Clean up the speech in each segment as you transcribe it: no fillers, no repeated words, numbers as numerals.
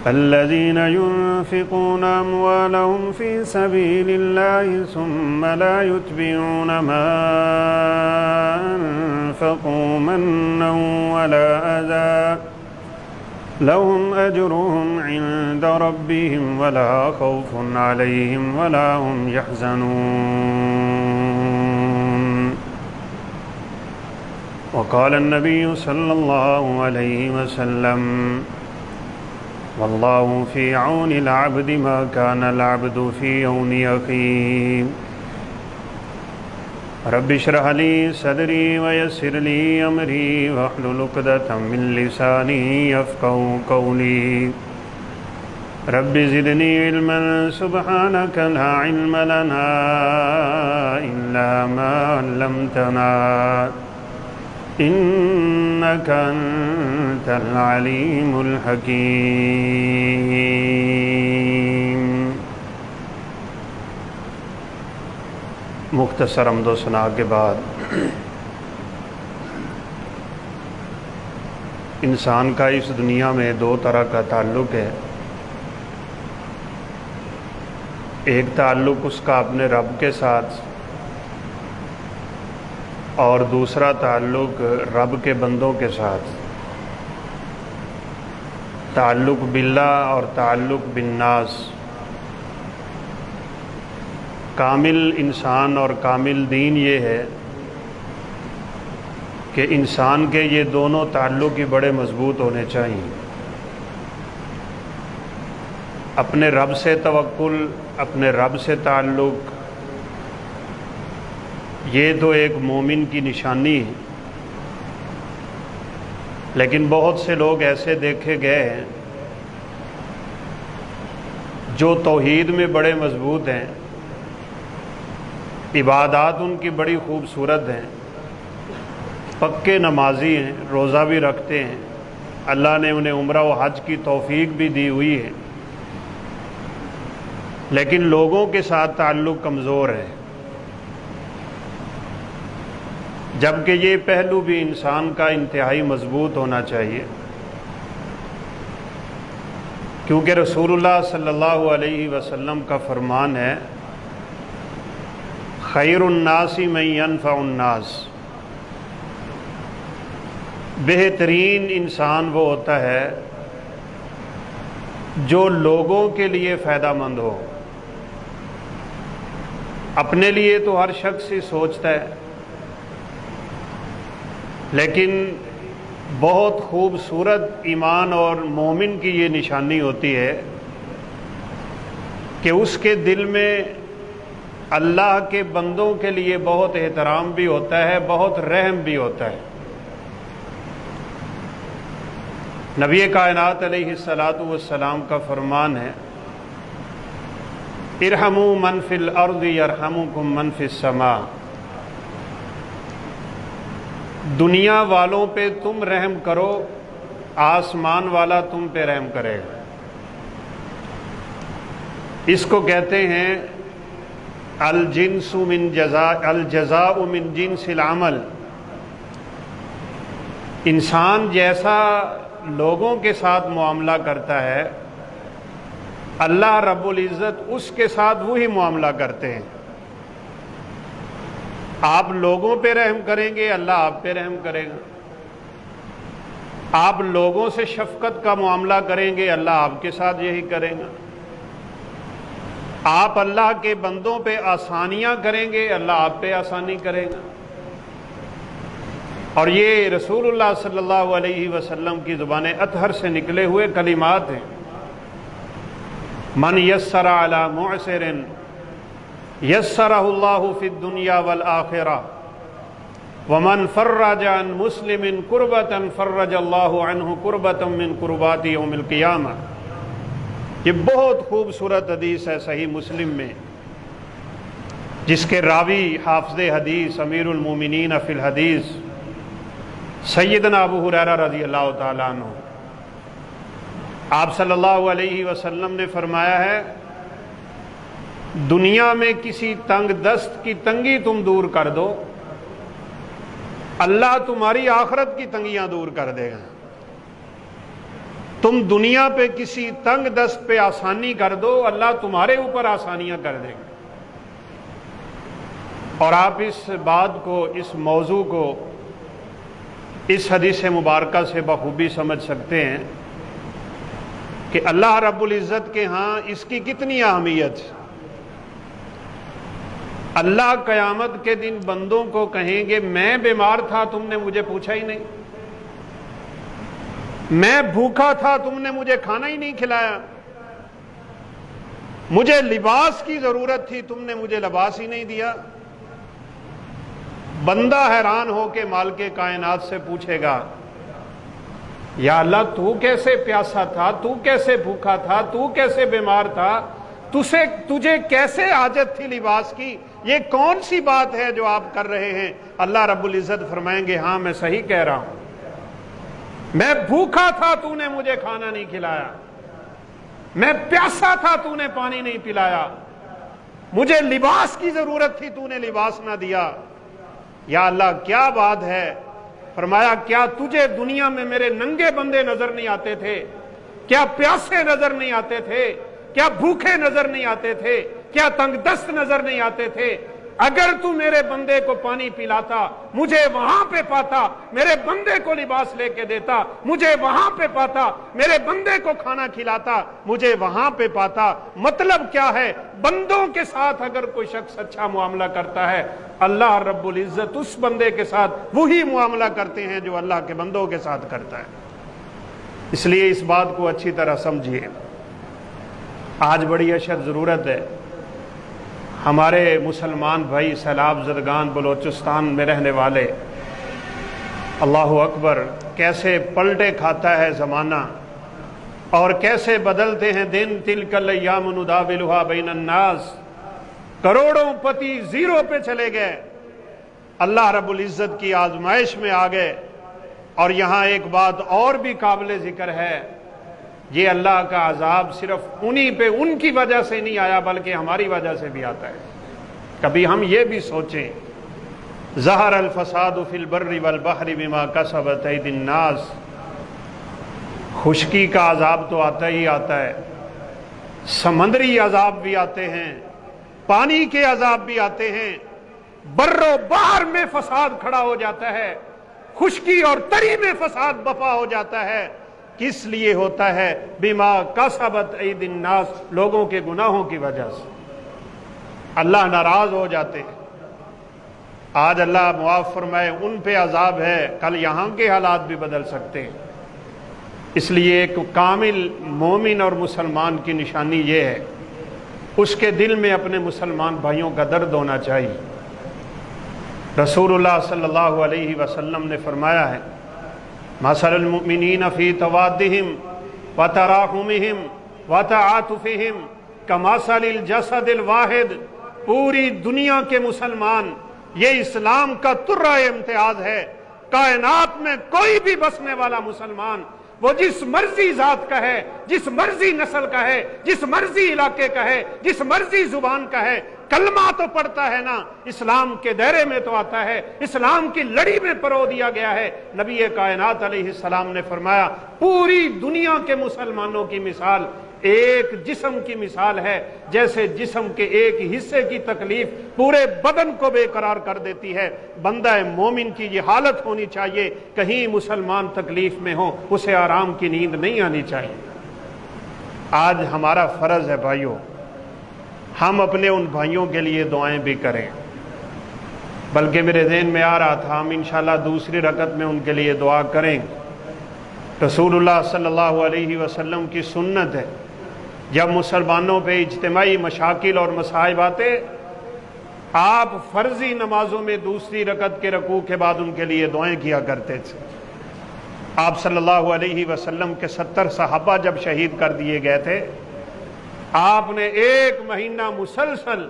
الذين ينفقون أموالهم في سبيل الله ثم لا يتبعون ما أنفقوا منا ولا أذى لهم أجرهم عند ربهم ولا خوف عليهم ولا هم يحزنون. وقال النبي صلى الله عليه وسلم: والله في عون العبد ما كان العبد في عون أخيه. رب اشرح لي صدري ويسر لي أمري واحلل عقدة من لساني يفقهوا قولي. رب زدني علما سبحانك لا علم لنا إلا ما علمتنا إنك أنت العليم الحكيم. مختصر حمد و ثنا کے بعد انسان کا اس دنیا میں دو طرح کا تعلق ہے. ایک تعلق اس کا اپنے رب کے ساتھ اور دوسرا تعلق رب کے بندوں کے ساتھ. تعلق باللہ اور تعلق بالناس. کامل انسان اور کامل دین یہ ہے کہ انسان کے یہ دونوں تعلق ہی بڑے مضبوط ہونے چاہیے. اپنے رب سے توکل، اپنے رب سے تعلق، یہ تو ایک مومن کی نشانی ہے. لیکن بہت سے لوگ ایسے دیکھے گئے ہیں جو توحید میں بڑے مضبوط ہیں، عبادات ان کی بڑی خوبصورت ہیں، پکے نمازی ہیں، روزہ بھی رکھتے ہیں، اللہ نے انہیں عمرہ و حج کی توفیق بھی دی ہوئی ہے، لیکن لوگوں کے ساتھ تعلق کمزور ہے. جبکہ یہ پہلو بھی انسان کا انتہائی مضبوط ہونا چاہیے، کیونکہ رسول اللہ صلی اللہ علیہ وسلم کا فرمان ہے: خیر الناس من ينفع الناس. بہترین انسان وہ ہوتا ہے جو لوگوں کے لیے فائدہ مند ہو. اپنے لیے تو ہر شخص ہی سوچتا ہے، لیکن بہت خوبصورت ایمان اور مومن کی یہ نشانی ہوتی ہے کہ اس کے دل میں اللہ کے بندوں کے لیے بہت احترام بھی ہوتا ہے، بہت رحم بھی ہوتا ہے. نبی کائنات علیہ الصلاۃ والسلام کا فرمان ہے: ارحموا من فی الارض یرحمکم من فی السماء. دنیا والوں پہ تم رحم کرو، آسمان والا تم پہ رحم کرے گا. اس کو کہتے ہیں الجزاء من جنس العمل. انسان جیسا لوگوں کے ساتھ معاملہ کرتا ہے، اللہ رب العزت اس کے ساتھ وہی معاملہ کرتے ہیں. آپ لوگوں پہ رحم کریں گے، اللہ آپ پہ رحم کرے گا. آپ لوگوں سے شفقت کا معاملہ کریں گے، اللہ آپ کے ساتھ یہی کرے گا. آپ اللہ کے بندوں پہ آسانیاں کریں گے، اللہ آپ پہ آسانی کرے گا. اور یہ رسول اللہ صلی اللہ علیہ وسلم کی زبان اطہر سے نکلے ہوئے کلمات ہیں. من یسر علی معسر یسرہ اللہ فی الدنیا والآخرہ ومن فرج عن مسلم کربۃ فرج اللہ عنہ کربۃ من کربات یوم القیامہ. یہ بہت خوبصورت حدیث ہے صحیح مسلم میں، جس کے راوی حافظ حدیث امیر المومنین فی الحدیث سیدنا ابو ہریرہ رضی اللہ تعالیٰ عنہ. آپ صلی اللہ علیہ وسلم نے فرمایا ہے: دنیا میں کسی تنگ دست کی تنگی تم دور کر دو، اللہ تمہاری آخرت کی تنگیاں دور کر دے گا. تم دنیا پہ کسی تنگ دست پہ آسانی کر دو، اللہ تمہارے اوپر آسانیاں کر دے گا۔ اور آپ اس بات کو، اس موضوع کو اس حدیث مبارکہ سے بخوبی سمجھ سکتے ہیں کہ اللہ رب العزت کے ہاں اس کی کتنی اہمیت ہے۔ اللہ قیامت کے دن بندوں کو کہیں گے میں بیمار تھا تم نے مجھے پوچھا ہی نہیں، میں بھوکا تھا تم نے مجھے کھانا ہی نہیں کھلایا، مجھے لباس کی ضرورت تھی تم نے مجھے لباس ہی نہیں دیا۔ بندہ حیران ہو کے مالک کائنات سے پوچھے گا یا اللہ تو کیسے پیاسا تھا، تو کیسے بھوکا تھا، تو کیسے بیمار تھا، تجھے کیسے حاجت تھی لباس کی، یہ کون سی بات ہے جو آپ کر رہے ہیں؟ اللہ رب العزت فرمائیں گے ہاں میں صحیح کہہ رہا ہوں، میں بھوکا تھا تو نے مجھے کھانا نہیں کھلایا، میں پیاسا تھا تو نے پانی نہیں پلایا، مجھے لباس کی ضرورت تھی تو نے لباس نہ دیا۔ یا اللہ کیا بات ہے؟ فرمایا کیا تجھے دنیا میں میرے ننگے بندے نظر نہیں آتے تھے؟ کیا پیاسے نظر نہیں آتے تھے؟ کیا بھوکے نظر نہیں آتے تھے؟ کیا تنگ دست نظر نہیں آتے تھے؟ اگر تو میرے بندے کو پانی پلاتا مجھے وہاں پہ پاتا، میرے بندے کو لباس لے کے دیتا مجھے وہاں پہ پاتا، میرے بندے کو کھانا کھلاتا مجھے وہاں پہ پاتا۔ مطلب کیا ہے؟ بندوں کے ساتھ اگر کوئی شخص اچھا معاملہ کرتا ہے اللہ رب العزت اس بندے کے ساتھ وہی معاملہ کرتے ہیں جو اللہ کے بندوں کے ساتھ کرتا ہے۔ اس لیے اس بات کو اچھی طرح سمجھیے۔ آج بڑی اشد ضرورت ہے ہمارے مسلمان بھائی سیلاب زدگان بلوچستان میں رہنے والے، اللہ اکبر، کیسے پلٹے کھاتا ہے زمانہ اور کیسے بدلتے ہیں دن۔ تلک الایام نداولها بین الناس، کروڑوں پتی زیرو پہ چلے گئے، اللہ رب العزت کی آزمائش میں آ گئے۔ اور یہاں ایک بات اور بھی قابل ذکر ہے، یہ اللہ کا عذاب صرف انہی پہ ان کی وجہ سے نہیں آیا بلکہ ہماری وجہ سے بھی آتا ہے۔ کبھی ہم یہ بھی سوچیں، ظہر الفساد فی البر والبحر بما کسبت ایدی الناس، خشکی کا عذاب تو آتا ہی آتا ہے، سمندری عذاب بھی آتے ہیں، پانی کے عذاب بھی آتے ہیں، بر و بحر میں فساد کھڑا ہو جاتا ہے، خشکی اور تری میں فساد بپا ہو جاتا ہے۔ کس لیے ہوتا ہے؟ بما کسبت ایدی الناس، لوگوں کے گناہوں کی وجہ سے اللہ ناراض ہو جاتے ہیں۔ آج اللہ معاف فرمائے ان پہ عذاب ہے، کل یہاں کے حالات بھی بدل سکتے ہیں۔ اس لیے ایک کامل مومن اور مسلمان کی نشانی یہ ہے اس کے دل میں اپنے مسلمان بھائیوں کا درد ہونا چاہیے۔ رسول اللہ صلی اللہ علیہ وسلم نے فرمایا ہے مثل المؤمنین فی توادہم وتراحمہم وتعاطفہم کمثل الجسد الواحد، پوری دنیا کے مسلمان، یہ اسلام کا ترہ امتیاز ہے۔ کائنات میں کوئی بھی بسنے والا مسلمان، وہ جس مرضی ذات کا ہے، جس مرضی نسل کا ہے، جس مرضی علاقے کا ہے، جس مرضی زبان کا ہے، کلمہ تو پڑھتا ہے نا، اسلام کے دائرے میں تو آتا ہے، اسلام کی لڑی میں پرو دیا گیا ہے۔ نبی کائنات علیہ السلام نے فرمایا پوری دنیا کے مسلمانوں کی مثال ایک جسم کی مثال ہے، جیسے جسم کے ایک حصے کی تکلیف پورے بدن کو بے قرار کر دیتی ہے۔ بندہ مومن کی یہ حالت ہونی چاہیے، کہیں مسلمان تکلیف میں ہو اسے آرام کی نیند نہیں آنی چاہیے۔ آج ہمارا فرض ہے بھائیوں، ہم اپنے ان بھائیوں کے لیے دعائیں بھی کریں، بلکہ میرے ذہن میں آ رہا تھا ہم انشاءاللہ دوسری رکعت میں ان کے لیے دعا کریں۔ رسول اللہ صلی اللہ علیہ وسلم کی سنت ہے جب مسلمانوں پہ اجتماعی مشاکل اور مصائب آتے آپ فرضی نمازوں میں دوسری رکعت کے رکوع کے بعد ان کے لیے دعائیں کیا کرتے تھے۔ آپ صلی اللہ علیہ وسلم کے 70 صحابہ جب شہید کر دیے گئے تھے، آپ نے 1 مہینہ مسلسل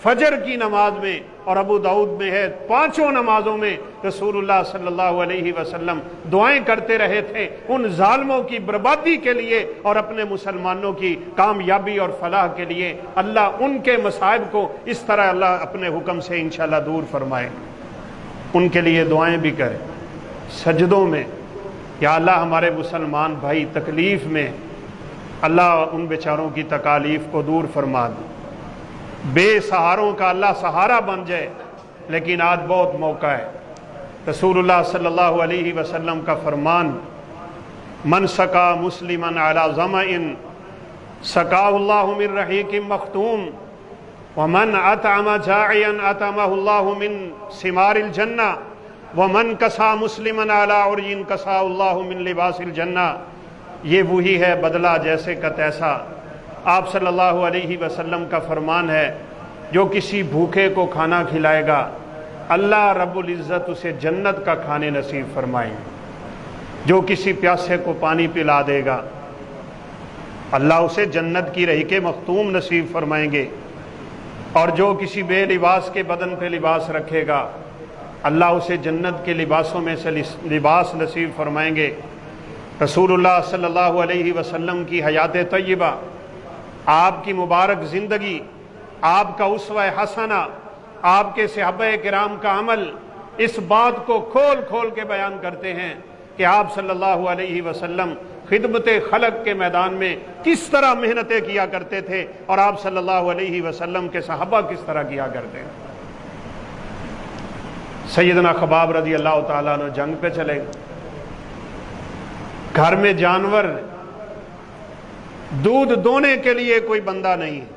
فجر کی نماز میں، اور ابو داؤد میں ہے 5 نمازوں میں رسول اللہ صلی اللہ علیہ وسلم دعائیں کرتے رہے تھے ان ظالموں کی بربادی کے لیے اور اپنے مسلمانوں کی کامیابی اور فلاح کے لیے۔ اللہ ان کے مصائب کو اس طرح اللہ اپنے حکم سے انشاءاللہ دور فرمائے۔ ان کے لیے دعائیں بھی کریں، سجدوں میں یا اللہ ہمارے مسلمان بھائی تکلیف میں، اللہ ان بیچاروں کی تکالیف کو دور فرما دے، بے سہاروں کا اللہ سہارا بن جائے۔ لیکن آج بہت موقع ہے، رسول اللہ صلی اللہ علیہ وسلم کا فرمان، من سقا مسلمن علی ظمأ سقاہ اللہ من رحیق مختوم ومن اطعم جاعیا اطعمہ اللہ من ثمار الجنہ ومن کسا مسلمن علی عری کسا اللہ من لباس الجنہ۔ یہ وہی ہے بدلہ جیسے کا تیسا۔ آپ صلی اللہ علیہ وسلم کا فرمان ہے، جو کسی بھوکے کو کھانا کھلائے گا اللہ رب العزت اسے جنت کا کھانے نصیب فرمائیں گے، جو کسی پیاسے کو پانی پلا دے گا اللہ اسے جنت کی رحیق مختوم نصیب فرمائیں گے، اور جو کسی بے لباس کے بدن پہ لباس رکھے گا اللہ اسے جنت کے لباسوں میں سے لباس نصیب فرمائیں گے۔ رسول اللہ صلی اللہ علیہ وسلم کی حیات طیبہ، آپ کی مبارک زندگی، آپ کا اسوہ حسنہ، آپ کے صحابہ کرام کا عمل اس بات کو کھول کھول کے بیان کرتے ہیں کہ آپ صلی اللہ علیہ وسلم خدمت خلق کے میدان میں کس طرح محنتیں کیا کرتے تھے، اور آپ صلی اللہ علیہ وسلم کے صحابہ کس طرح کیا کرتے ہیں۔ سیدنا خباب رضی اللہ تعالیٰ عنہ جنگ پہ چلے گئے، گھر میں جانور، دودھ دونے کے لیے کوئی بندہ نہیں ہے۔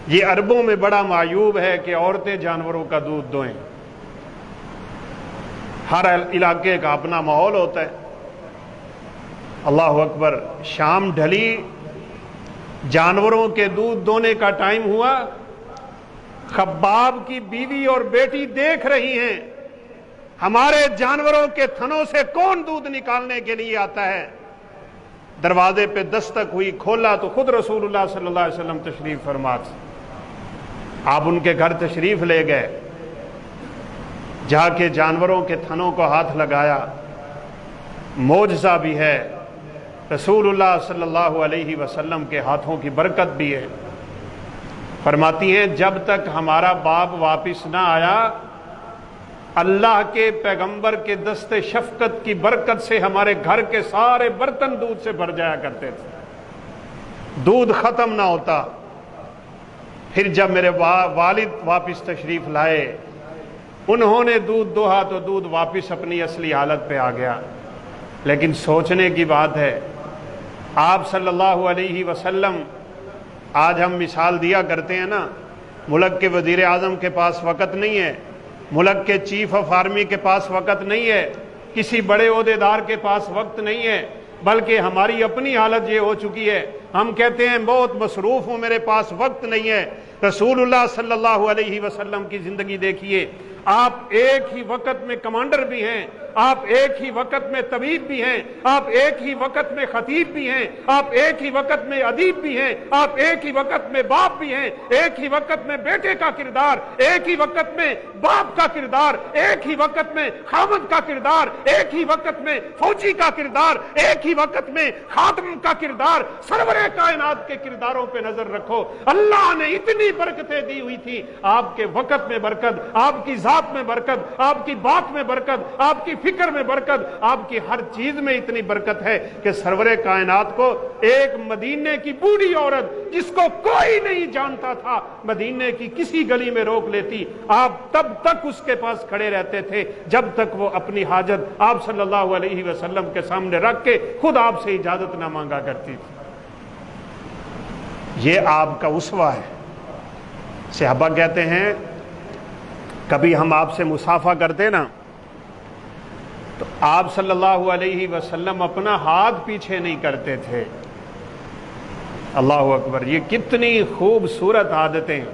یہ عربوں میں بڑا معیوب ہے کہ عورتیں جانوروں کا دودھ دوئیں۔ ہر علاقے کا اپنا ماحول ہوتا ہے۔ اللہ اکبر، شام ڈھلی، جانوروں کے دودھ دونے کا ٹائم ہوا، خباب کی بیوی اور بیٹی دیکھ رہی ہیں ہمارے جانوروں کے تھنوں سے کون دودھ نکالنے کے لیے آتا ہے۔ دروازے پہ دستک ہوئی، کھولا تو خود رسول اللہ صلی اللہ علیہ وسلم تشریف فرما تھے۔ آپ ان کے گھر تشریف لے گئے، جا کے جانوروں کے تھنوں کو ہاتھ لگایا۔ معجزہ بھی ہے، رسول اللہ صلی اللہ علیہ وسلم کے ہاتھوں کی برکت بھی ہے۔ فرماتی ہیں جب تک ہمارا باپ واپس نہ آیا، اللہ کے پیغمبر کے دست شفقت کی برکت سے ہمارے گھر کے سارے برتن دودھ سے بھر جایا کرتے تھے، دودھ ختم نہ ہوتا۔ پھر جب میرے والد واپس تشریف لائے، انہوں نے دودھ دوہا تو دودھ واپس اپنی اصلی حالت پہ آ گیا۔ لیکن سوچنے کی بات ہے، آپ صلی اللہ علیہ وسلم، آج ہم مثال دیا کرتے ہیں نا، ملک کے وزیر اعظم کے پاس وقت نہیں ہے، ملک کے چیف آف آرمی کے پاس وقت نہیں ہے، کسی بڑے عہدیدار کے پاس وقت نہیں ہے، بلکہ ہماری اپنی حالت یہ ہو چکی ہے، ہم کہتے ہیں بہت مصروف ہوں، میرے پاس وقت نہیں ہے۔ رسول اللہ صلی اللہ علیہ وسلم کی زندگی دیکھیے، آپ ایک ہی وقت میں کمانڈر بھی ہیں، آپ ایک ہی وقت میں طبیب بھی ہیں، آپ ایک ہی وقت میں خطیب بھی ہیں، آپ ایک ہی وقت میں ادیب بھی ہیں، آپ ایک ہی وقت میں باپ بھی ہیں، ایک ہی وقت میں بیٹے کا کردار، ایک ہی وقت میں باپ کا کردار، ایک ہی وقت میں خامد کا کردار، ایک ہی وقت میں فوجی کا کردار، ایک ہی وقت میں خاتم کا کردار، سرور کائنات کے کرداروں پہ نظر رکھو۔ اللہ نے اتنی برکتیں دی ہوئی تھی، آپ کے وقت میں برکت، آپ کی ذات میں برکت، آپ کی بات میں برکت، آپ کی فکر میں برکت، آپ کی ہر چیز میں اتنی برکت ہے کہ سرور کائنات کو ایک مدینے کی بوڑھی عورت جس کو کوئی نہیں جانتا تھا، مدینے کی کسی گلی میں روک لیتی، آپ تب تک اس کے پاس کھڑے رہتے تھے جب تک وہ اپنی حاجت آپ صلی اللہ علیہ وسلم کے سامنے رکھ کے خود آپ سے اجازت نہ مانگا کرتی تھی۔ یہ آپ کا اسوہ ہے۔ صحابہ کہتے ہیں کبھی ہم آپ سے مصافحہ کرتے نا تو آپ صلی اللہ علیہ وسلم اپنا ہاتھ پیچھے نہیں کرتے تھے۔ اللہ اکبر، یہ کتنی خوبصورت عادتیں۔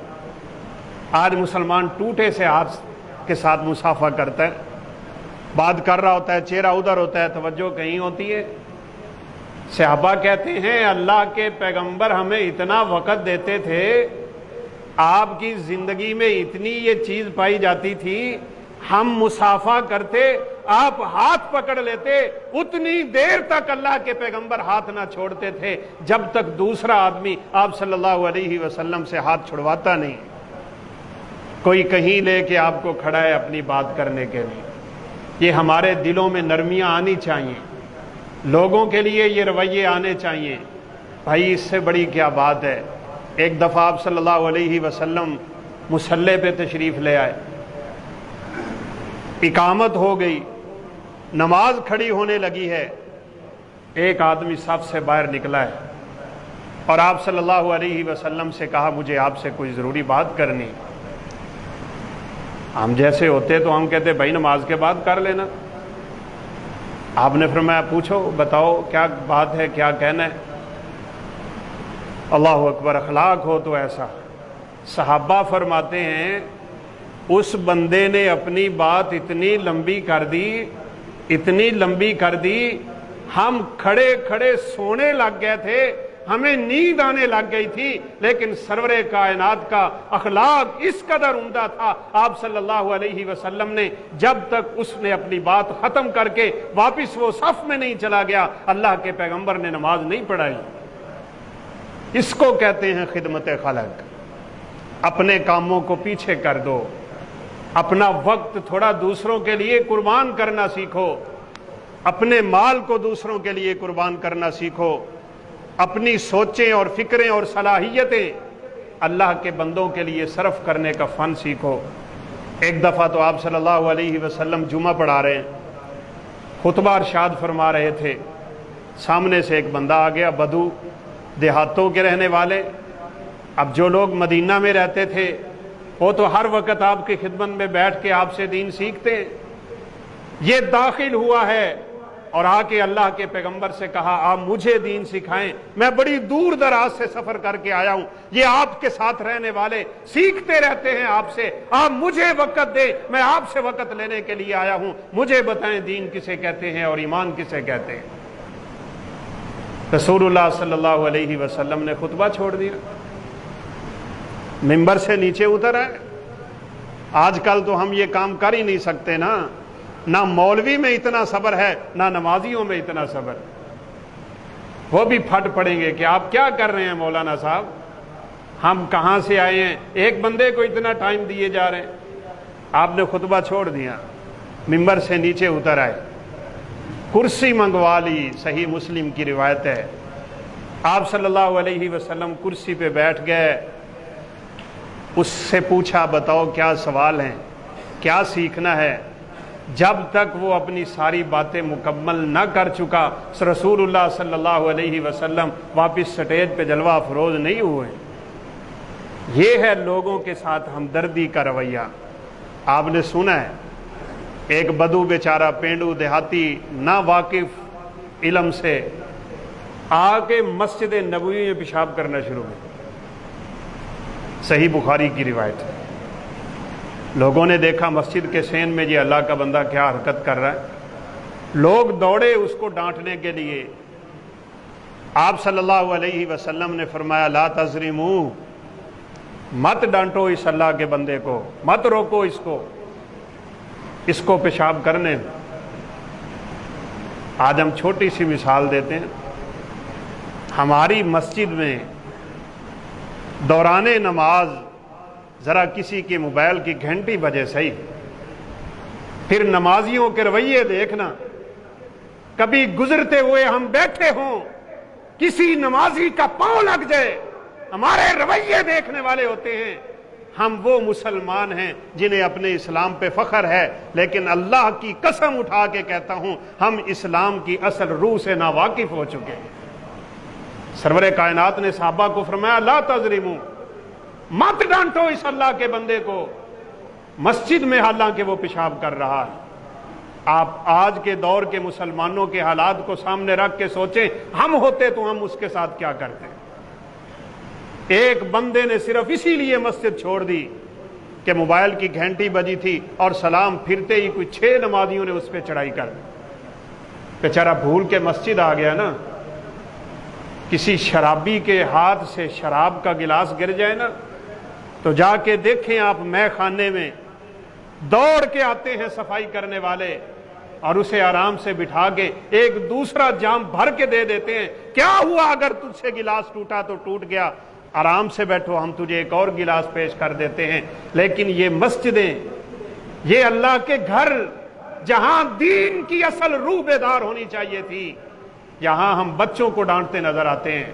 آج مسلمان ٹوٹے سے ہاتھ کے ساتھ مصافحہ کرتا ہے، بات کر رہا ہوتا ہے، چہرہ ادھر ہوتا ہے، توجہ کہیں ہوتی ہے۔ صحابہ کہتے ہیں اللہ کے پیغمبر ہمیں اتنا وقت دیتے تھے، آپ کی زندگی میں اتنی یہ چیز پائی جاتی تھی، ہم مصافحہ کرتے، آپ ہاتھ پکڑ لیتے، اتنی دیر تک اللہ کے پیغمبر ہاتھ نہ چھوڑتے تھے جب تک دوسرا آدمی آپ صلی اللہ علیہ وسلم سے ہاتھ چھڑواتا نہیں۔ کوئی کہیں لے کے آپ کو کھڑا ہے اپنی بات کرنے کے لیے، یہ ہمارے دلوں میں نرمیاں آنی چاہیے، لوگوں کے لیے یہ رویے آنے چاہیے۔ بھائی اس سے بڑی کیا بات ہے؟ ایک دفعہ آپ صلی اللہ علیہ وسلم مصلی پہ تشریف لے آئے، اقامت ہو گئی، نماز کھڑی ہونے لگی ہے، ایک آدمی صف سے باہر نکلا ہے اور آپ صلی اللہ علیہ وسلم سے کہا مجھے آپ سے کوئی ضروری بات کرنی۔ ہم جیسے ہوتے تو ہم کہتے بھائی نماز کے بعد کر لینا۔ آپ نے فرمایا پوچھو، بتاؤ کیا بات ہے، کیا کہنا ہے؟ اللہ اکبر، اخلاق ہو تو ایسا۔ صحابہ فرماتے ہیں اس بندے نے اپنی بات اتنی لمبی کر دی، اتنی لمبی کر دی، ہم کھڑے کھڑے سونے لگ گئے تھے، ہمیں نیند آنے لگ گئی تھی، لیکن سرور کائنات کا اخلاق اس قدر عمدہ تھا، آپ صلی اللہ علیہ وسلم نے جب تک اس نے اپنی بات ختم کر کے واپس وہ صف میں نہیں چلا گیا، اللہ کے پیغمبر نے نماز نہیں پڑھائی۔ اس کو کہتے ہیں خدمت خلق۔ اپنے کاموں کو پیچھے کر دو، اپنا وقت تھوڑا دوسروں کے لیے قربان کرنا سیکھو، اپنے مال کو دوسروں کے لیے قربان کرنا سیکھو، اپنی سوچیں اور فکریں اور صلاحیتیں اللہ کے بندوں کے لیے صرف کرنے کا فن سیکھو۔ ایک دفعہ تو آپ صلی اللہ علیہ وسلم جمعہ پڑھا رہے ہیں، خطبہ ارشاد فرما رہے تھے، سامنے سے ایک بندہ آ گیا، بدو، دیہاتوں کے رہنے والے۔ اب جو لوگ مدینہ میں رہتے تھے وہ تو ہر وقت آپ کی خدمت میں بیٹھ کے آپ سے دین سیکھتے ہیں۔ یہ داخل ہوا ہے اور آ کے اللہ کے پیغمبر سے کہا آپ مجھے دین سکھائیں، میں بڑی دور دراز سے سفر کر کے آیا ہوں، یہ آپ کے ساتھ رہنے والے سیکھتے رہتے ہیں آپ سے، آپ مجھے وقت دیں، میں آپ سے وقت لینے کے لیے آیا ہوں، مجھے بتائیں دین کسے کہتے ہیں اور ایمان کسے کہتے ہیں۔ رسول اللہ صلی اللہ علیہ وسلم نے خطبہ چھوڑ دیا، ممبر سے نیچے اتر آئے۔ آج کل تو ہم یہ کام کر ہی نہیں سکتے نا، نہ مولوی میں اتنا صبر ہے، نہ نمازیوں میں اتنا صبر۔ وہ بھی پھٹ پڑیں گے کہ آپ کیا کر رہے ہیں مولانا صاحب، ہم کہاں سے آئے ہیں، ایک بندے کو اتنا ٹائم دیے جا رہے ہیں۔ آپ نے خطبہ چھوڑ دیا، ممبر سے نیچے اتر آئے، کرسی منگوا لی، صحیح مسلم کی روایت ہے۔ آپ صلی اللہ علیہ وسلم کرسی پہ بیٹھ گئے، اس سے پوچھا بتاؤ کیا سوال ہیں، کیا سیکھنا ہے۔ جب تک وہ اپنی ساری باتیں مکمل نہ کر چکا، رسول اللہ صلی اللہ علیہ وسلم واپس سٹیج پہ جلوہ افروز نہیں ہوئے۔ یہ ہے لوگوں کے ساتھ ہمدردی کا رویہ۔ آپ نے سنا ہے ایک بدو بیچارہ پینڈو دیہاتی نا واقف علم سے آ کے مسجد نبوی میں پیشاب کرنا شروع کیا، صحیح بخاری کی روایت ہے۔ لوگوں نے دیکھا مسجد کے سین میں یہ اللہ کا بندہ کیا حرکت کر رہا ہے، لوگ دوڑے اس کو ڈانٹنے کے لیے۔ آپ صلی اللہ علیہ وسلم نے فرمایا لا تظلموا، مت ڈانٹو اس اللہ کے بندے کو، مت روکو اس کو پیشاب کرنے۔ آج ہم چھوٹی سی مثال دیتے ہیں، ہماری مسجد میں دوران نماز ذرا کسی کے موبائل کی گھنٹی بجے صحیح، پھر نمازیوں کے رویے دیکھنا، کبھی گزرتے ہوئے ہم بیٹھے ہوں، کسی نمازی کا پاؤں لگ جائے، ہمارے رویے دیکھنے والے ہوتے ہیں۔ ہم وہ مسلمان ہیں جنہیں اپنے اسلام پہ فخر ہے، لیکن اللہ کی قسم اٹھا کے کہتا ہوں ہم اسلام کی اصل روح سے ناواقف ہو چکے ہیں۔ سرور کائنات نے صحابہ کو فرمایا لا تظلموا، مت ڈانٹو اس اللہ کے بندے کو، مسجد میں حالانکہ وہ پیشاب کر رہا ہے۔ آپ آج کے دور کے مسلمانوں کے حالات کو سامنے رکھ کے سوچیں، ہم ہوتے تو ہم اس کے ساتھ کیا کرتے۔ ایک بندے نے صرف اسی لیے مسجد چھوڑ دی کہ موبائل کی گھنٹی بجی تھی اور سلام پھرتے ہی کوئی 6 نمازیوں نے اس پہ چڑھائی کر دی۔ بیچارہ بھول کے مسجد آ گیا نا، کسی شرابی کے ہاتھ سے شراب کا گلاس گر جائے نا تو جا کے دیکھیں آپ، مے خانے میں دوڑ کے آتے ہیں صفائی کرنے والے اور اسے آرام سے بٹھا کے ایک دوسرا جام بھر کے دے دیتے ہیں، کیا ہوا اگر تجھ سے گلاس ٹوٹا تو ٹوٹ گیا، آرام سے بیٹھو ہم تجھے ایک اور گلاس پیش کر دیتے ہیں۔ لیکن یہ مسجدیں، یہ اللہ کے گھر، جہاں دین کی اصل روح بیدار ہونی چاہیے تھی، یہاں ہم بچوں کو ڈانٹتے نظر آتے ہیں،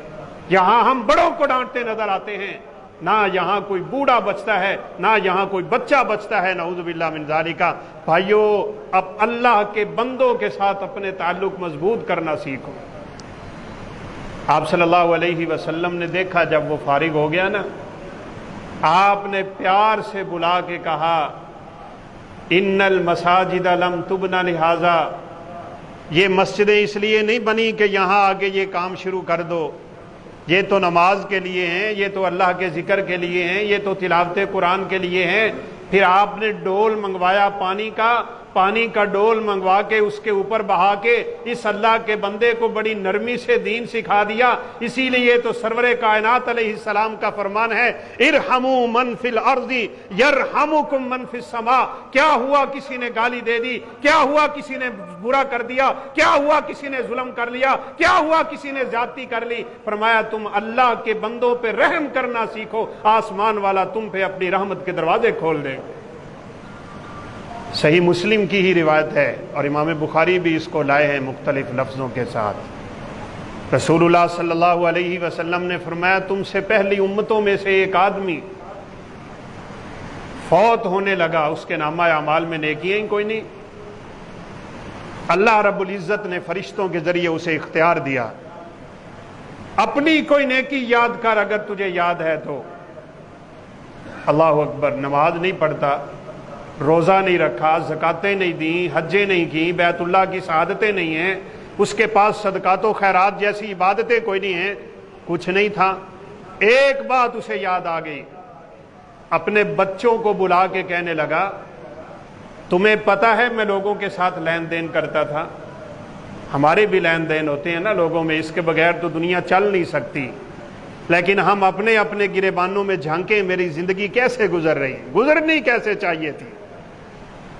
یہاں ہم بڑوں کو ڈانٹتے نظر آتے ہیں، نہ یہاں کوئی بوڑھا بچتا ہے نہ یہاں کوئی بچہ بچتا ہے، نعوذ باللہ من ذالک۔ بھائیو، اب اللہ کے بندوں کے ساتھ اپنے تعلق مضبوط کرنا سیکھو۔ آپ صلی اللہ علیہ وسلم نے دیکھا جب وہ فارغ ہو گیا نا، آپ نے پیار سے بلا کے کہا، ان المساجد لم تبن لہذا، یہ مسجدیں اس لیے نہیں بنی کہ یہاں آگے یہ کام شروع کر دو، یہ تو نماز کے لیے ہیں، یہ تو اللہ کے ذکر کے لیے ہیں، یہ تو تلاوت قرآن کے لیے ہیں۔ پھر آپ نے ڈول منگوایا پانی کا ڈول منگوا کے اس کے اوپر بہا کے اس اللہ کے بندے کو بڑی نرمی سے دین سکھا دیا۔ اسی لیے تو سرور کائنات علیہ السلام کا فرمان ہے، ارحموا من فی الارض یرحمکم من فی السماء۔ کیا ہوا کسی نے گالی دے دی، کیا ہوا کسی نے برا کر دیا، کیا ہوا کسی نے ظلم کر لیا، کیا ہوا کسی نے زیادتی کر لی، فرمایا تم اللہ کے بندوں پہ رحم کرنا سیکھو، آسمان والا تم پہ اپنی رحمت کے دروازے کھول دے گا۔ صحیح مسلم کی ہی روایت ہے، اور امام بخاری بھی اس کو لائے ہیں مختلف لفظوں کے ساتھ۔ رسول اللہ صلی اللہ علیہ وسلم نے فرمایا، تم سے پہلی امتوں میں سے ایک آدمی فوت ہونے لگا، اس کے نامہ اعمال میں نیکیاں ہی کوئی نہیں، اللہ رب العزت نے فرشتوں کے ذریعے اسے اختیار دیا، اپنی کوئی نیکی یاد کر اگر تجھے یاد ہے تو۔ اللہ اکبر، نماز نہیں پڑھتا، روزہ نہیں رکھا، زکاتیں نہیں دیں، حجیں نہیں کی، بیت اللہ کی سعادتیں نہیں ہیں، اس کے پاس صدقات و خیرات جیسی عبادتیں کوئی نہیں ہیں، کچھ نہیں تھا۔ ایک بات اسے یاد آ گئی، اپنے بچوں کو بلا کے کہنے لگا، تمہیں پتہ ہے میں لوگوں کے ساتھ لین دین کرتا تھا، ہمارے بھی لین دین ہوتے ہیں نا لوگوں میں، اس کے بغیر تو دنیا چل نہیں سکتی، لیکن ہم اپنے اپنے گریبانوں میں جھانکیں میری زندگی کیسے گزر رہی، گزرنی کیسے چاہیے تھی۔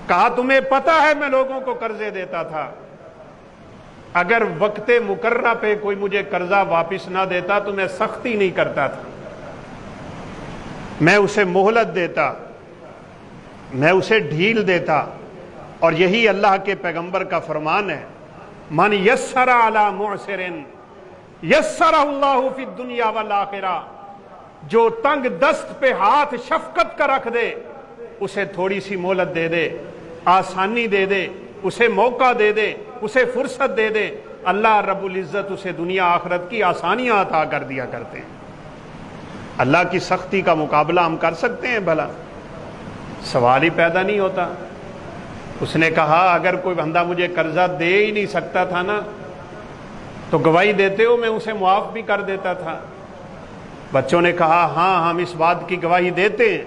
کہا تمہیں پتہ ہے میں لوگوں کو قرضے دیتا تھا، اگر وقت مقررہ پہ کوئی مجھے قرضہ واپس نہ دیتا تو میں سختی نہیں کرتا تھا، میں اسے مہلت دیتا، میں اسے ڈھیل دیتا، اور یہی اللہ کے پیغمبر کا فرمان ہے، من یسر علی معسر یسرہ اللہ فی الدنیا والآخرہ، جو تنگ دست پہ ہاتھ شفقت کا رکھ دے اسے تھوڑی سی مہلت دے دے، آسانی دے دے، اسے موقع دے دے، اسے فرصت دے دے، اللہ رب العزت اسے دنیا آخرت کی آسانیاں عطا کر دیا کرتے ہیں۔ اللہ کی سختی کا مقابلہ ہم کر سکتے ہیں بھلا؟ سوال ہی پیدا نہیں ہوتا۔ اس نے کہا اگر کوئی بندہ مجھے قرضہ دے ہی نہیں سکتا تھا نا تو گواہی دیتے ہو میں اسے معاف بھی کر دیتا تھا۔ بچوں نے کہا ہاں ہم اس بات کی گواہی دیتے ہیں۔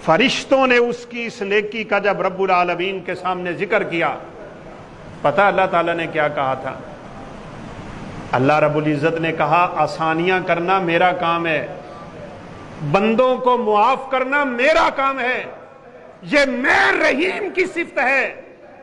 فرشتوں نے اس کی اس نیکی کا جب رب العالمین کے سامنے ذکر کیا، پتہ اللہ تعالیٰ نے کیا کہا تھا؟ اللہ رب العزت نے کہا آسانیاں کرنا میرا کام ہے، بندوں کو معاف کرنا میرا کام ہے، یہ میں رحیم کی صفت ہے،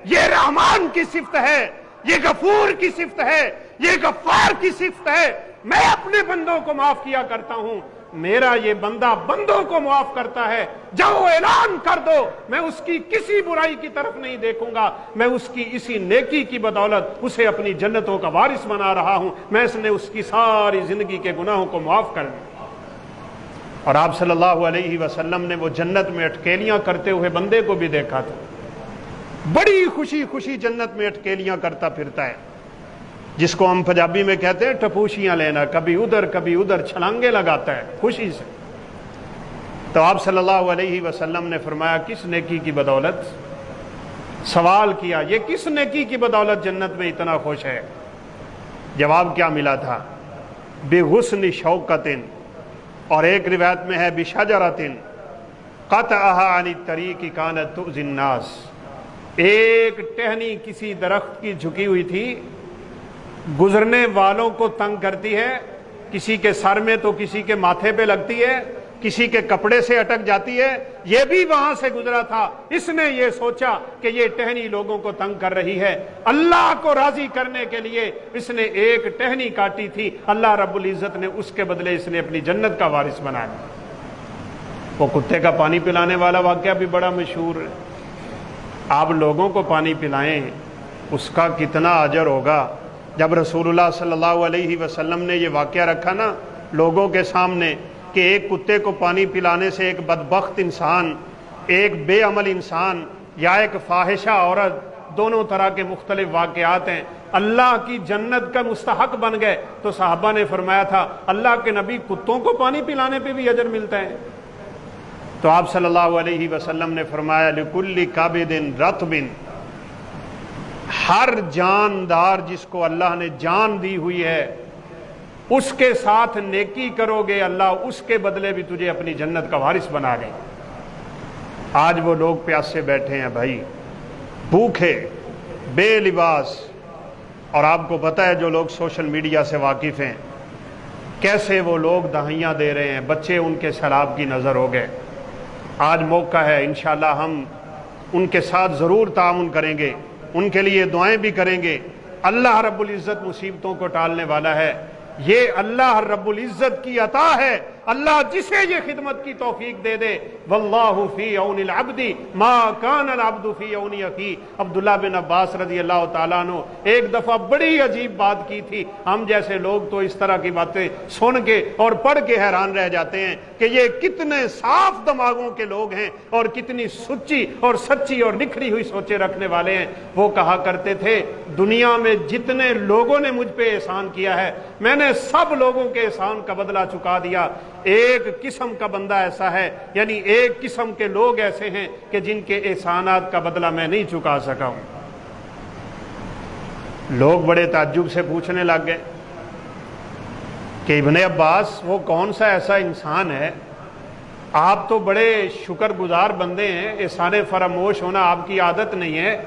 یہ رحمان کی صفت ہے، یہ غفور کی صفت ہے، یہ غفار کی صفت ہے۔ میں اپنے بندوں کو معاف کیا کرتا ہوں، میرا یہ بندہ بندوں کو معاف کرتا ہے۔ جاؤ اعلان کر دو میں اس کی کسی برائی کی طرف نہیں دیکھوں گا، میں اس کی اسی نیکی کی بدولت اسے اپنی جنتوں کا وارث بنا رہا ہوں، میں اس نے اس کی ساری زندگی کے گناہوں کو معاف کر دیا۔ اور آپ صلی اللہ علیہ وسلم نے وہ جنت میں اٹکیلیاں کرتے ہوئے بندے کو بھی دیکھا تھا، بڑی خوشی خوشی جنت میں اٹکیلیاں کرتا پھرتا ہے، جس کو ہم پنجابی میں کہتے ہیں ٹپوشیاں لینا، کبھی ادھر چھلانگے لگاتا ہے خوشی سے۔ تو آپ صلی اللہ علیہ وسلم نے فرمایا کس نیکی کی بدولت؟ سوال کیا یہ کس نیکی کی بدولت جنت میں اتنا خوش ہے؟ جواب کیا ملا تھا؟ بغصن شوکۃ، اور ایک روایت میں ہے بشجرۃ قطعها عن الطریق کانت تؤذی الناس، ایک ٹہنی کسی درخت کی جھکی ہوئی تھی، گزرنے والوں کو تنگ کرتی ہے، کسی کے سر میں تو کسی کے ماتھے پہ لگتی ہے، کسی کے کپڑے سے اٹک جاتی ہے، یہ بھی وہاں سے گزرا تھا، اس نے یہ سوچا کہ یہ ٹہنی لوگوں کو تنگ کر رہی ہے، اللہ کو راضی کرنے کے لیے اس نے ایک ٹہنی کاٹی تھی، اللہ رب العزت نے اس کے بدلے اس نے اپنی جنت کا وارث بنایا۔ وہ کتے کا پانی پلانے والا واقعہ بھی بڑا مشہور ہے، آپ لوگوں کو پانی پلائیں، اس کا کتنا اجر ہوگا۔ جب رسول اللہ صلی اللہ علیہ وسلم نے یہ واقعہ رکھا نا لوگوں کے سامنے کہ ایک کتے کو پانی پلانے سے ایک بدبخت انسان، ایک بے عمل انسان یا ایک فاحشہ عورت، دونوں طرح کے مختلف واقعات ہیں، اللہ کی جنت کا مستحق بن گئے، تو صحابہ نے فرمایا تھا اللہ کے نبی کتوں کو پانی پلانے پہ بھی اجر ملتا ہے؟ تو آپ صلی اللہ علیہ وسلم نے فرمایا لِكُلِّ كَبِدٍ رَطْبٍ، ہر جاندار جس کو اللہ نے جان دی ہوئی ہے اس کے ساتھ نیکی کرو گے، اللہ اس کے بدلے بھی تجھے اپنی جنت کا وارث بنا گئے۔ آج وہ لوگ پیاسے بیٹھے ہیں بھائی، بھوکے، بے لباس، اور آپ کو پتہ ہے جو لوگ سوشل میڈیا سے واقف ہیں کیسے وہ لوگ دہائیاں دے رہے ہیں، بچے ان کے سیلاب کی نظر ہو گئے۔ آج موقع ہے، انشاءاللہ ہم ان کے ساتھ ضرور تعاون کریں گے، ان کے لیے دعائیں بھی کریں گے۔ اللہ رب العزت مصیبتوں کو ٹالنے والا ہے، یہ اللہ رب العزت کی عطا ہے۔ اللہ جسے یہ خدمت کی توفیق دے دے، واللہ فی عون العبد ما کان العبد فی عون اخی۔ عبداللہ بن عباس رضی اللہ تعالیٰ عنہ ایک دفعہ بڑی عجیب بات کی تھی، ہم جیسے لوگ تو اس طرح کی باتیں سن کے اور پڑھ کے حیران رہ جاتے ہیں کہ یہ کتنے صاف دماغوں کے لوگ ہیں اور کتنی سچی اور سچی اور نکھری ہوئی سوچیں رکھنے والے ہیں۔ وہ کہا کرتے تھے دنیا میں جتنے لوگوں نے مجھ پہ احسان کیا ہے میں نے سب لوگوں کے احسان کا بدلہ چکا دیا، ایک قسم کا بندہ ایسا ہے، یعنی ایک قسم کے لوگ ایسے ہیں کہ جن کے احسانات کا بدلہ میں نہیں چکا سکا ہوں۔ لوگ بڑے تعجب سے پوچھنے لگ گئے کہ ابن عباس وہ کون سا ایسا انسان ہے، آپ تو بڑے شکر گزار بندے ہیں، احسان فراموش ہونا آپ کی عادت نہیں ہے،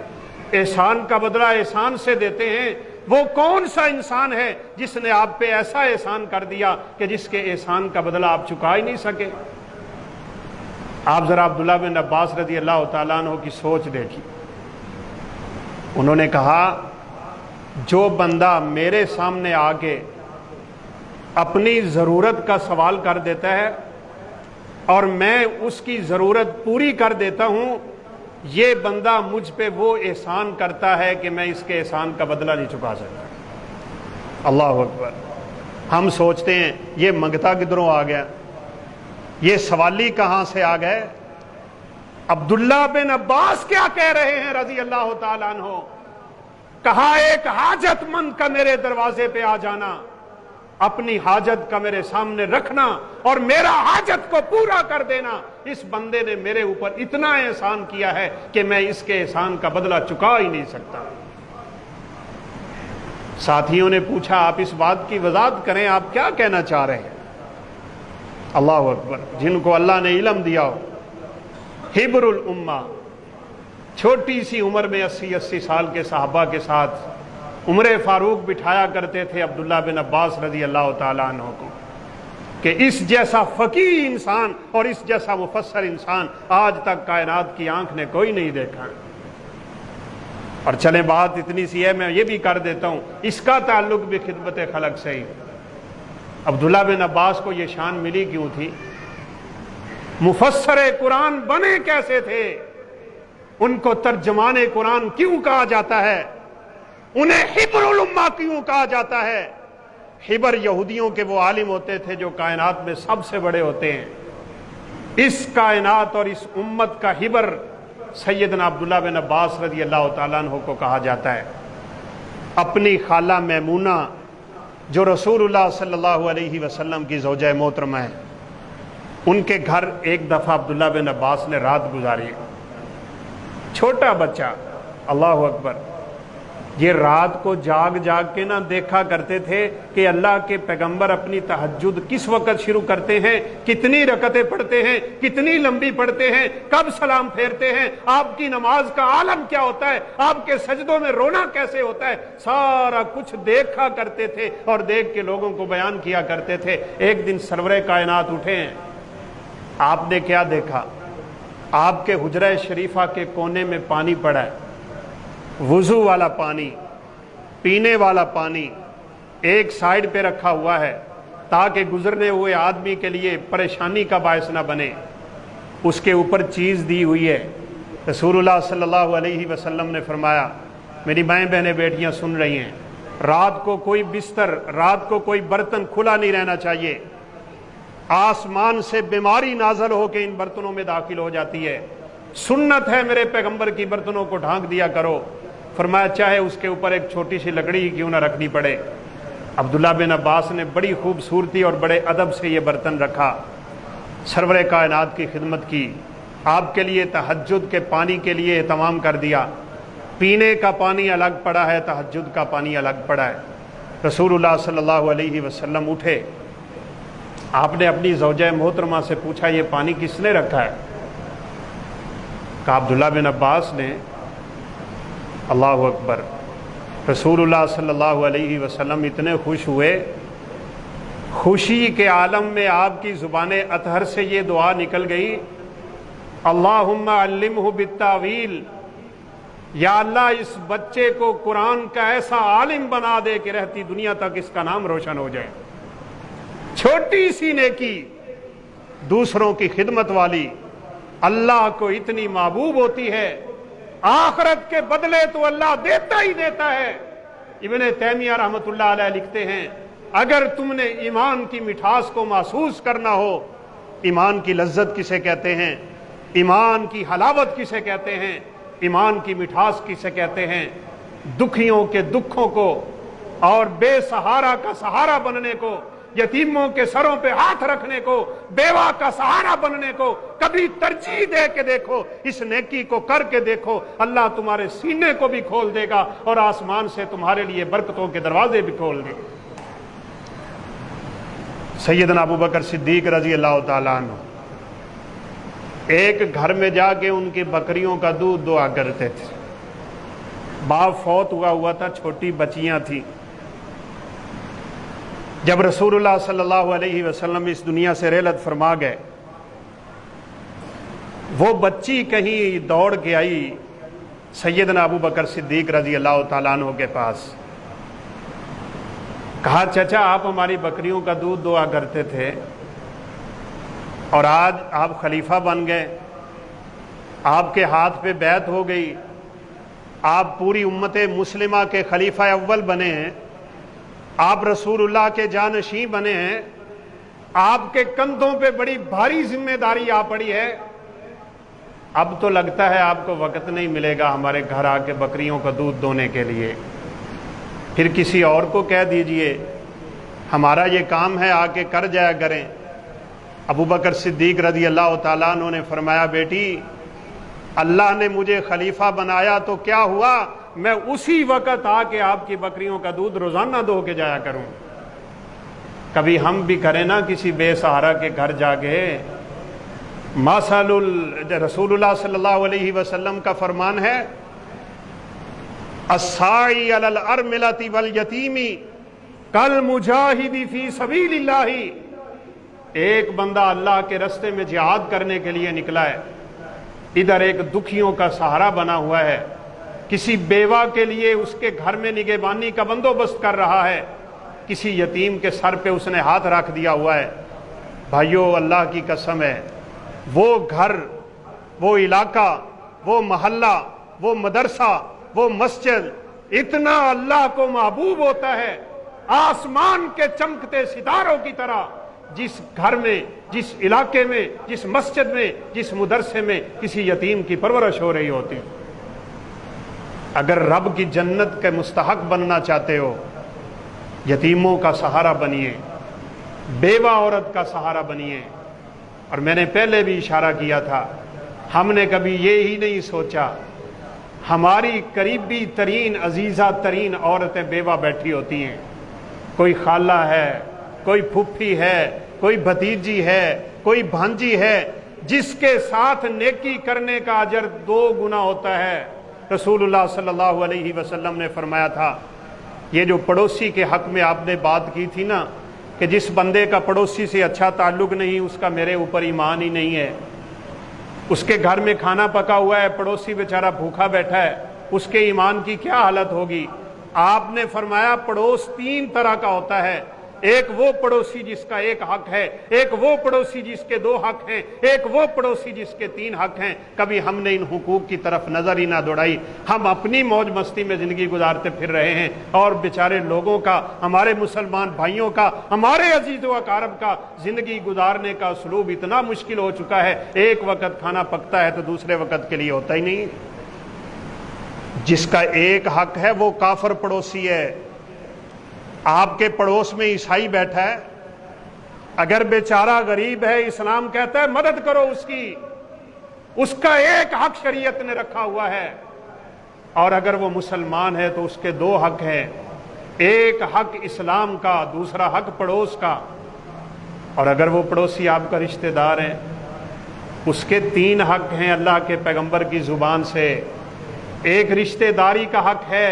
احسان کا بدلہ احسان سے دیتے ہیں، وہ کون سا انسان ہے جس نے آپ پہ ایسا احسان کر دیا کہ جس کے احسان کا بدلہ آپ چکا ہی نہیں سکے؟ آپ ذرا عبداللہ بن عباس رضی اللہ تعالیٰ عنہ کی سوچ دیکھی۔ انہوں نے کہا جو بندہ میرے سامنے آ کے اپنی ضرورت کا سوال کر دیتا ہے اور میں اس کی ضرورت پوری کر دیتا ہوں، یہ بندہ مجھ پہ وہ احسان کرتا ہے کہ میں اس کے احسان کا بدلہ نہیں چکا سکتا۔ اللہ اکبر۔ ہم سوچتے ہیں یہ منگتا کدھروں آ گیا، یہ سوالی کہاں سے آ گئے؟ عبداللہ بن عباس کیا کہہ رہے ہیں رضی اللہ تعالیٰ عنہ؟ کہا ایک حاجت مند کا میرے دروازے پہ آ جانا، اپنی حاجت کا میرے سامنے رکھنا اور میرا حاجت کو پورا کر دینا، اس بندے نے میرے اوپر اتنا احسان کیا ہے کہ میں اس کے احسان کا بدلہ چکا ہی نہیں سکتا۔ ساتھیوں نے پوچھا آپ اس بات کی وضاحت کریں، آپ کیا کہنا چاہ رہے ہیں؟ اللہ اکبر۔ جن کو اللہ نے علم دیا ہو، حبر الامہ، چھوٹی سی عمر میں 80 سال کے صحابہ کے ساتھ عمر فاروق بٹھایا کرتے تھے عبداللہ بن عباس رضی اللہ تعالیٰ عنہ کو کہ اس جیسا فقیہ انسان اور اس جیسا مفسر انسان آج تک کائنات کی آنکھ نے کوئی نہیں دیکھا۔ اور چلیں بات اتنی سی ہے، میں یہ بھی کر دیتا ہوں، اس کا تعلق بھی خدمت خلق سے ہی۔ عبداللہ بن عباس کو یہ شان ملی کیوں تھی؟ مفسر قرآن بنے کیسے تھے؟ ان کو ترجمان قرآن کیوں کہا جاتا ہے؟ انہیں حبر الامہ کیوں کہا جاتا ہے؟ حبر یہودیوں کے وہ عالم ہوتے تھے جو کائنات میں سب سے بڑے ہوتے ہیں۔ اس کائنات اور اس امت کا حبر سیدنا عبداللہ بن عباس رضی اللہ تعالیٰ عنہ کو کہا جاتا ہے۔ اپنی خالہ میمونہ جو رسول اللہ صلی اللہ علیہ وسلم کی زوجہ محترمہ ہے، ان کے گھر ایک دفعہ عبداللہ بن عباس نے رات گزاری، چھوٹا بچہ، اللہ اکبر۔ یہ رات کو جاگ جاگ کے نہ دیکھا کرتے تھے کہ اللہ کے پیغمبر اپنی تہجد کس وقت شروع کرتے ہیں، کتنی رکعتیں پڑھتے ہیں، کتنی لمبی پڑھتے ہیں، کب سلام پھیرتے ہیں، آپ کی نماز کا عالم کیا ہوتا ہے، آپ کے سجدوں میں رونا کیسے ہوتا ہے، سارا کچھ دیکھا کرتے تھے اور دیکھ کے لوگوں کو بیان کیا کرتے تھے۔ ایک دن سرور کائنات اٹھے ہیں، آپ نے کیا دیکھا؟ آپ کے حجرہ شریفہ کے کونے میں پانی پڑا ہے، وضو والا پانی، پینے والا پانی ایک سائیڈ پہ رکھا ہوا ہے تاکہ گزرنے ہوئے آدمی کے لیے پریشانی کا باعث نہ بنے۔ اس کے اوپر چیز دی ہوئی ہے، رسول اللہ صلی اللہ علیہ وسلم نے فرمایا، میری مائیں بہنیں بیٹیاں سن رہی ہیں، رات کو کوئی بستر، رات کو کوئی برتن کھلا نہیں رہنا چاہیے۔ آسمان سے بیماری نازل ہو کے ان برتنوں میں داخل ہو جاتی ہے، سنت ہے میرے پیغمبر کی برتنوں کو ڈھانک دیا کرو۔ فرمایا چاہے اس کے اوپر ایک چھوٹی سی لکڑی کیوں نہ رکھنی پڑے۔ عبداللہ بن عباس نے بڑی خوبصورتی اور بڑے ادب سے یہ برتن رکھا، سرور کائنات کی خدمت کی، آپ کے لیے تہجد کے پانی کے لیے اہتمام کر دیا۔ پینے کا پانی الگ پڑا ہے، تہجد کا پانی الگ پڑا ہے۔ رسول اللہ صلی اللہ علیہ وسلم اٹھے، آپ نے اپنی زوجہ محترمہ سے پوچھا یہ پانی کس نے رکھا ہے؟ کہا عبداللہ بن عباس نے۔ اللہ اکبر۔ رسول اللہ صلی اللہ علیہ وسلم اتنے خوش ہوئے، خوشی کے عالم میں آپ کی زبان اطہر سے یہ دعا نکل گئی، اللہم علمہ بالتاویل، یا اللہ اس بچے کو قرآن کا ایسا عالم بنا دے کہ رہتی دنیا تک اس کا نام روشن ہو جائے۔ چھوٹی سی نیکی، دوسروں کی خدمت والی، اللہ کو اتنی محبوب ہوتی ہے، آخرت کے بدلے تو اللہ دیتا ہی دیتا ہے۔ ابن تیمیہ رحمۃ اللہ علیہ لکھتے ہیں، اگر تم نے ایمان کی مٹھاس کو محسوس کرنا ہو، ایمان کی لذت کسے کہتے ہیں، ایمان کی حلاوت کسے کہتے ہیں، ایمان کی مٹھاس کسے کہتے ہیں، دکھیوں کے دکھوں کو اور بے سہارا کا سہارا بننے کو، یتیموں کے سروں پہ ہاتھ رکھنے کو، بیوہ کا سہارا بننے کو کبھی ترجیح دے کے دیکھو، اس نیکی کو کر کے دیکھو، اللہ تمہارے سینے کو بھی کھول دے گا اور آسمان سے تمہارے لیے برکتوں کے دروازے بھی کھول دے گا۔ سیدنا ابو بکر صدیق رضی اللہ تعالیٰ عنہ ایک گھر میں جا کے ان کی بکریوں کا دودھ دعا کرتے تھے۔ باپ فوت ہوا تھا، چھوٹی بچیاں تھیں۔ جب رسول اللہ صلی اللہ علیہ وسلم اس دنیا سے رحلت فرما گئے، وہ بچی کہیں دوڑ کے آئی سیدنا ابو بکر صدیق رضی اللہ تعالیٰ عنہ کے پاس، کہا چچا آپ ہماری بکریوں کا دودھ دعا کرتے تھے اور آج آپ خلیفہ بن گئے، آپ کے ہاتھ پہ بیعت ہو گئی، آپ پوری امت مسلمہ کے خلیفہ اول بنے ہیں، آپ رسول اللہ کے جانشین بنے ہیں، آپ کے کندھوں پہ بڑی بھاری ذمہ داری آ پڑی ہے، اب تو لگتا ہے آپ کو وقت نہیں ملے گا ہمارے گھر آ کے بکریوں کا دودھ دونے کے لیے، پھر کسی اور کو کہہ دیجئے ہمارا یہ کام ہے آ کے کر جایا کریں۔ ابو بکر صدیق رضی اللہ تعالیٰ عنہ نے فرمایا بیٹی اللہ نے مجھے خلیفہ بنایا تو کیا ہوا، میں اسی وقت آ کے آپ کی بکریوں کا دودھ روزانہ دو کے جایا کروں۔ کبھی ہم بھی کریں نا کسی بے سہارا کے گھر جا کے۔ رسول اللہ صلی اللہ علیہ وسلم کا فرمان ہے الساعی علی الارملۃ والیتیم کالمجاہد فی سبیل اللہ، ایک بندہ اللہ کے راستے میں جہاد کرنے کے لیے نکلا ہے، ادھر ایک دکھیوں کا سہارا بنا ہوا ہے، کسی بیوہ کے لیے اس کے گھر میں نگہبانی کا بندوبست کر رہا ہے، کسی یتیم کے سر پہ اس نے ہاتھ رکھ دیا ہوا ہے۔ بھائیو اللہ کی قسم ہے، وہ گھر، وہ علاقہ، وہ محلہ، وہ مدرسہ، وہ مسجد اتنا اللہ کو محبوب ہوتا ہے آسمان کے چمکتے ستاروں کی طرح، جس گھر میں، جس علاقے میں، جس مسجد میں، جس مدرسے میں کسی یتیم کی پرورش ہو رہی ہوتی ہے۔ اگر رب کی جنت کے مستحق بننا چاہتے ہو، یتیموں کا سہارا بنیے، بیوہ عورت کا سہارا بنیے۔ اور میں نے پہلے بھی اشارہ کیا تھا، ہم نے کبھی یہ ہی نہیں سوچا، ہماری قریبی ترین عزیزہ ترین عورتیں بیوہ بیٹھی ہوتی ہیں، کوئی خالہ ہے، کوئی پھپھی ہے، کوئی بھتیجی ہے، کوئی بھانجی ہے، جس کے ساتھ نیکی کرنے کا اجر 2 گنا ہوتا ہے۔ رسول اللہ صلی اللہ علیہ وسلم نے فرمایا تھا، یہ جو پڑوسی کے حق میں آپ نے بات کی تھی نا، کہ جس بندے کا پڑوسی سے اچھا تعلق نہیں اس کا میرے اوپر ایمان ہی نہیں ہے، اس کے گھر میں کھانا پکا ہوا ہے، پڑوسی بیچارہ بھوکا بیٹھا ہے، اس کے ایمان کی کیا حالت ہوگی؟ آپ نے فرمایا پڑوس 3 طرح کا ہوتا ہے، ایک وہ پڑوسی جس کا ایک حق ہے، ایک وہ پڑوسی جس کے دو حق ہیں، ایک وہ پڑوسی جس کے تین حق ہیں۔ کبھی ہم نے ان حقوق کی طرف نظر ہی نہ دوڑائی۔ ہم اپنی موج مستی میں زندگی گزارتے پھر رہے ہیں، اور بیچارے لوگوں کا، ہمارے مسلمان بھائیوں کا، ہمارے عزیز و اقارب کا زندگی گزارنے کا اسلوب اتنا مشکل ہو چکا ہے، ایک وقت کھانا پکتا ہے تو دوسرے وقت کے لیے ہوتا ہی نہیں۔ جس کا ایک حق ہے وہ کافر پڑوسی ہے۔ آپ کے پڑوس میں عیسائی بیٹھا ہے، اگر بیچارہ غریب ہے، اسلام کہتا ہے مدد کرو اس کی، اس کا ایک حق شریعت نے رکھا ہوا ہے۔ اور اگر وہ مسلمان ہے تو اس کے دو حق ہیں، ایک حق اسلام کا، دوسرا حق پڑوس کا۔ اور اگر وہ پڑوسی آپ کا رشتہ دار ہے، اس کے تین حق ہیں اللہ کے پیغمبر کی زبان سے۔ ایک رشتہ داری کا حق ہے،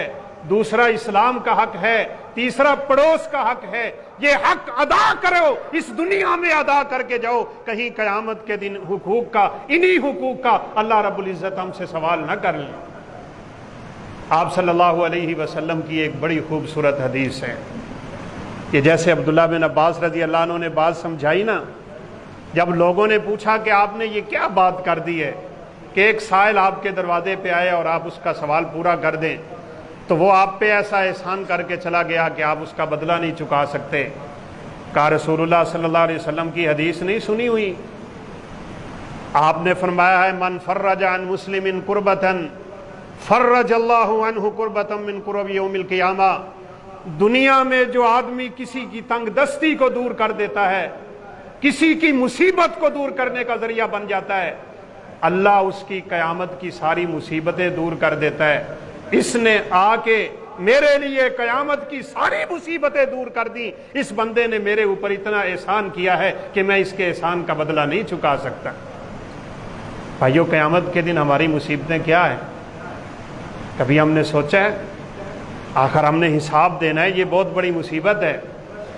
دوسرا اسلام کا حق ہے، تیسرا پڑوس کا حق ہے۔ یہ حق ادا کرو، اس دنیا میں ادا کر کے جاؤ، کہیں قیامت کے دن حقوق کا، انہی حقوق کا اللہ رب العزت ہم سے سوال نہ کر لیں۔ آپ صلی اللہ علیہ وسلم کی ایک بڑی خوبصورت حدیث ہے کہ جیسے عبداللہ بن عباس رضی اللہ عنہ نے بات سمجھائی نا، جب لوگوں نے پوچھا کہ آپ نے یہ کیا بات کر دی ہے کہ ایک سائل آپ کے دروازے پہ آئے اور آپ اس کا سوال پورا کر دیں، تو وہ آپ پہ ایسا احسان کر کے چلا گیا کہ آپ اس کا بدلہ نہیں چکا سکتے۔ کہا رسول اللہ صلی اللہ علیہ وسلم کی حدیث نہیں سنی ہوئی؟ آپ نے فرمایا ہے من فرج عن مسلم کربتن فرج اللہ عنہ کربتا من کرب یوم القیامہ۔ دنیا میں جو آدمی کسی کی تنگ دستی کو دور کر دیتا ہے، کسی کی مصیبت کو دور کرنے کا ذریعہ بن جاتا ہے، اللہ اس کی قیامت کی ساری مصیبتیں دور کر دیتا ہے۔ اس نے آ کے میرے لیے قیامت کی ساری مصیبتیں دور کر دی، اس بندے نے میرے اوپر اتنا احسان کیا ہے کہ میں اس کے احسان کا بدلہ نہیں چکا سکتا۔ بھائیو، قیامت کے دن ہماری مصیبتیں کیا ہیں؟ کبھی ہم نے سوچا ہے؟ آخر ہم نے حساب دینا ہے، یہ بہت بڑی مصیبت ہے۔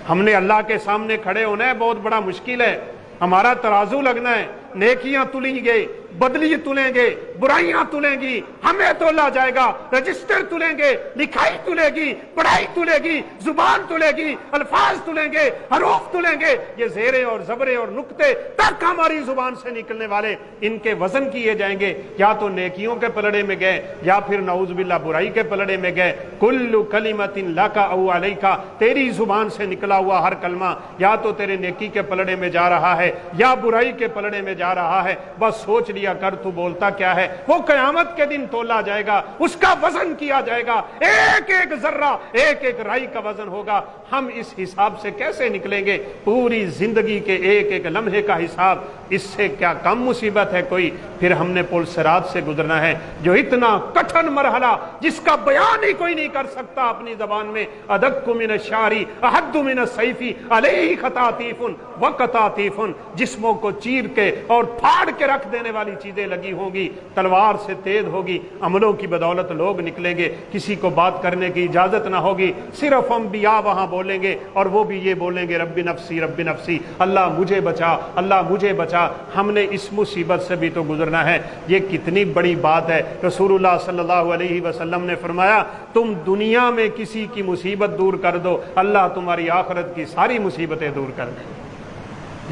ہم نے اللہ کے سامنے کھڑے ہونا ہے، بہت بڑا مشکل ہے۔ ہمارا ترازو لگنا ہے، نیکیاں تلیں گے، بدلی تلیں گے، برائیاں تلیں گی، ہمیں تولا جائے گا، رجسٹر تلیں گے، لکھائی تلے گی، پڑھائی تلے گی، زبان تلے گی، الفاظ تلیں گے، حروف تلیں گے، یہ زیریں اور زبریں اور نقطے تک ہماری زبان سے نکلنے والے، ان کے وزن کیے جائیں گے، یا تو نیکیوں کے پلڑے میں گئے یا پھر نعوذ باللہ برائی کے پلڑے میں گئے۔ کل کلمۃ لک او علیک، تیری زبان سے نکلا ہوا ہر کلمہ یا تو تیرے نیکی کے پلڑے میں جا رہا ہے یا برائی کے پلڑے میں جا رہا ہے۔ بس سوچ لیا کر تو بولتا کیا ہے۔ وہ قیامت کے دن تولا جائے گا، اس کا وزن کیا جائے گا، ایک ایک ذرہ، ایک ایک رائی کا وزن ہوگا۔ ہم اس حساب سے کیسے نکلیں گے؟ پوری زندگی کے ایک ایک لمحے کا حساب، اس سے کیا کم مصیبت ہے کوئی؟ پھر ہم نے پل صراط سے گزرنا ہے، جو اتنا کٹھن مرحلہ جس کا بیان ہی کوئی نہیں کر سکتا اپنی زبان میں۔ ادق من الشعر احد من السیف علیہ خطاطیف وقطاطیف، جسموں کو چیر کے اور پھاڑ کے رکھ دینے والی چیزیں لگی ہوں گی، تلوار سے تیز ہوگی، عملوں کی بدولت لوگ نکلیں گے، کسی کو بات کرنے کی اجازت نہ ہوگی، صرف انبیاء وہاں بولیں گے، اور وہ بھی یہ بولیں گے رب نفسی رب نفسی، اللہ مجھے بچا، اللہ مجھے بچا۔ ہم نے اس مصیبت سے بھی تو گزرنا ہے۔ یہ کتنی بڑی بات ہے۔ رسول اللہ صلی اللہ علیہ وسلم نے فرمایا تم دنیا میں کسی کی مصیبت دور کر دو، اللہ تمہاری آخرت کی ساری مصیبتیں دور کر دے۔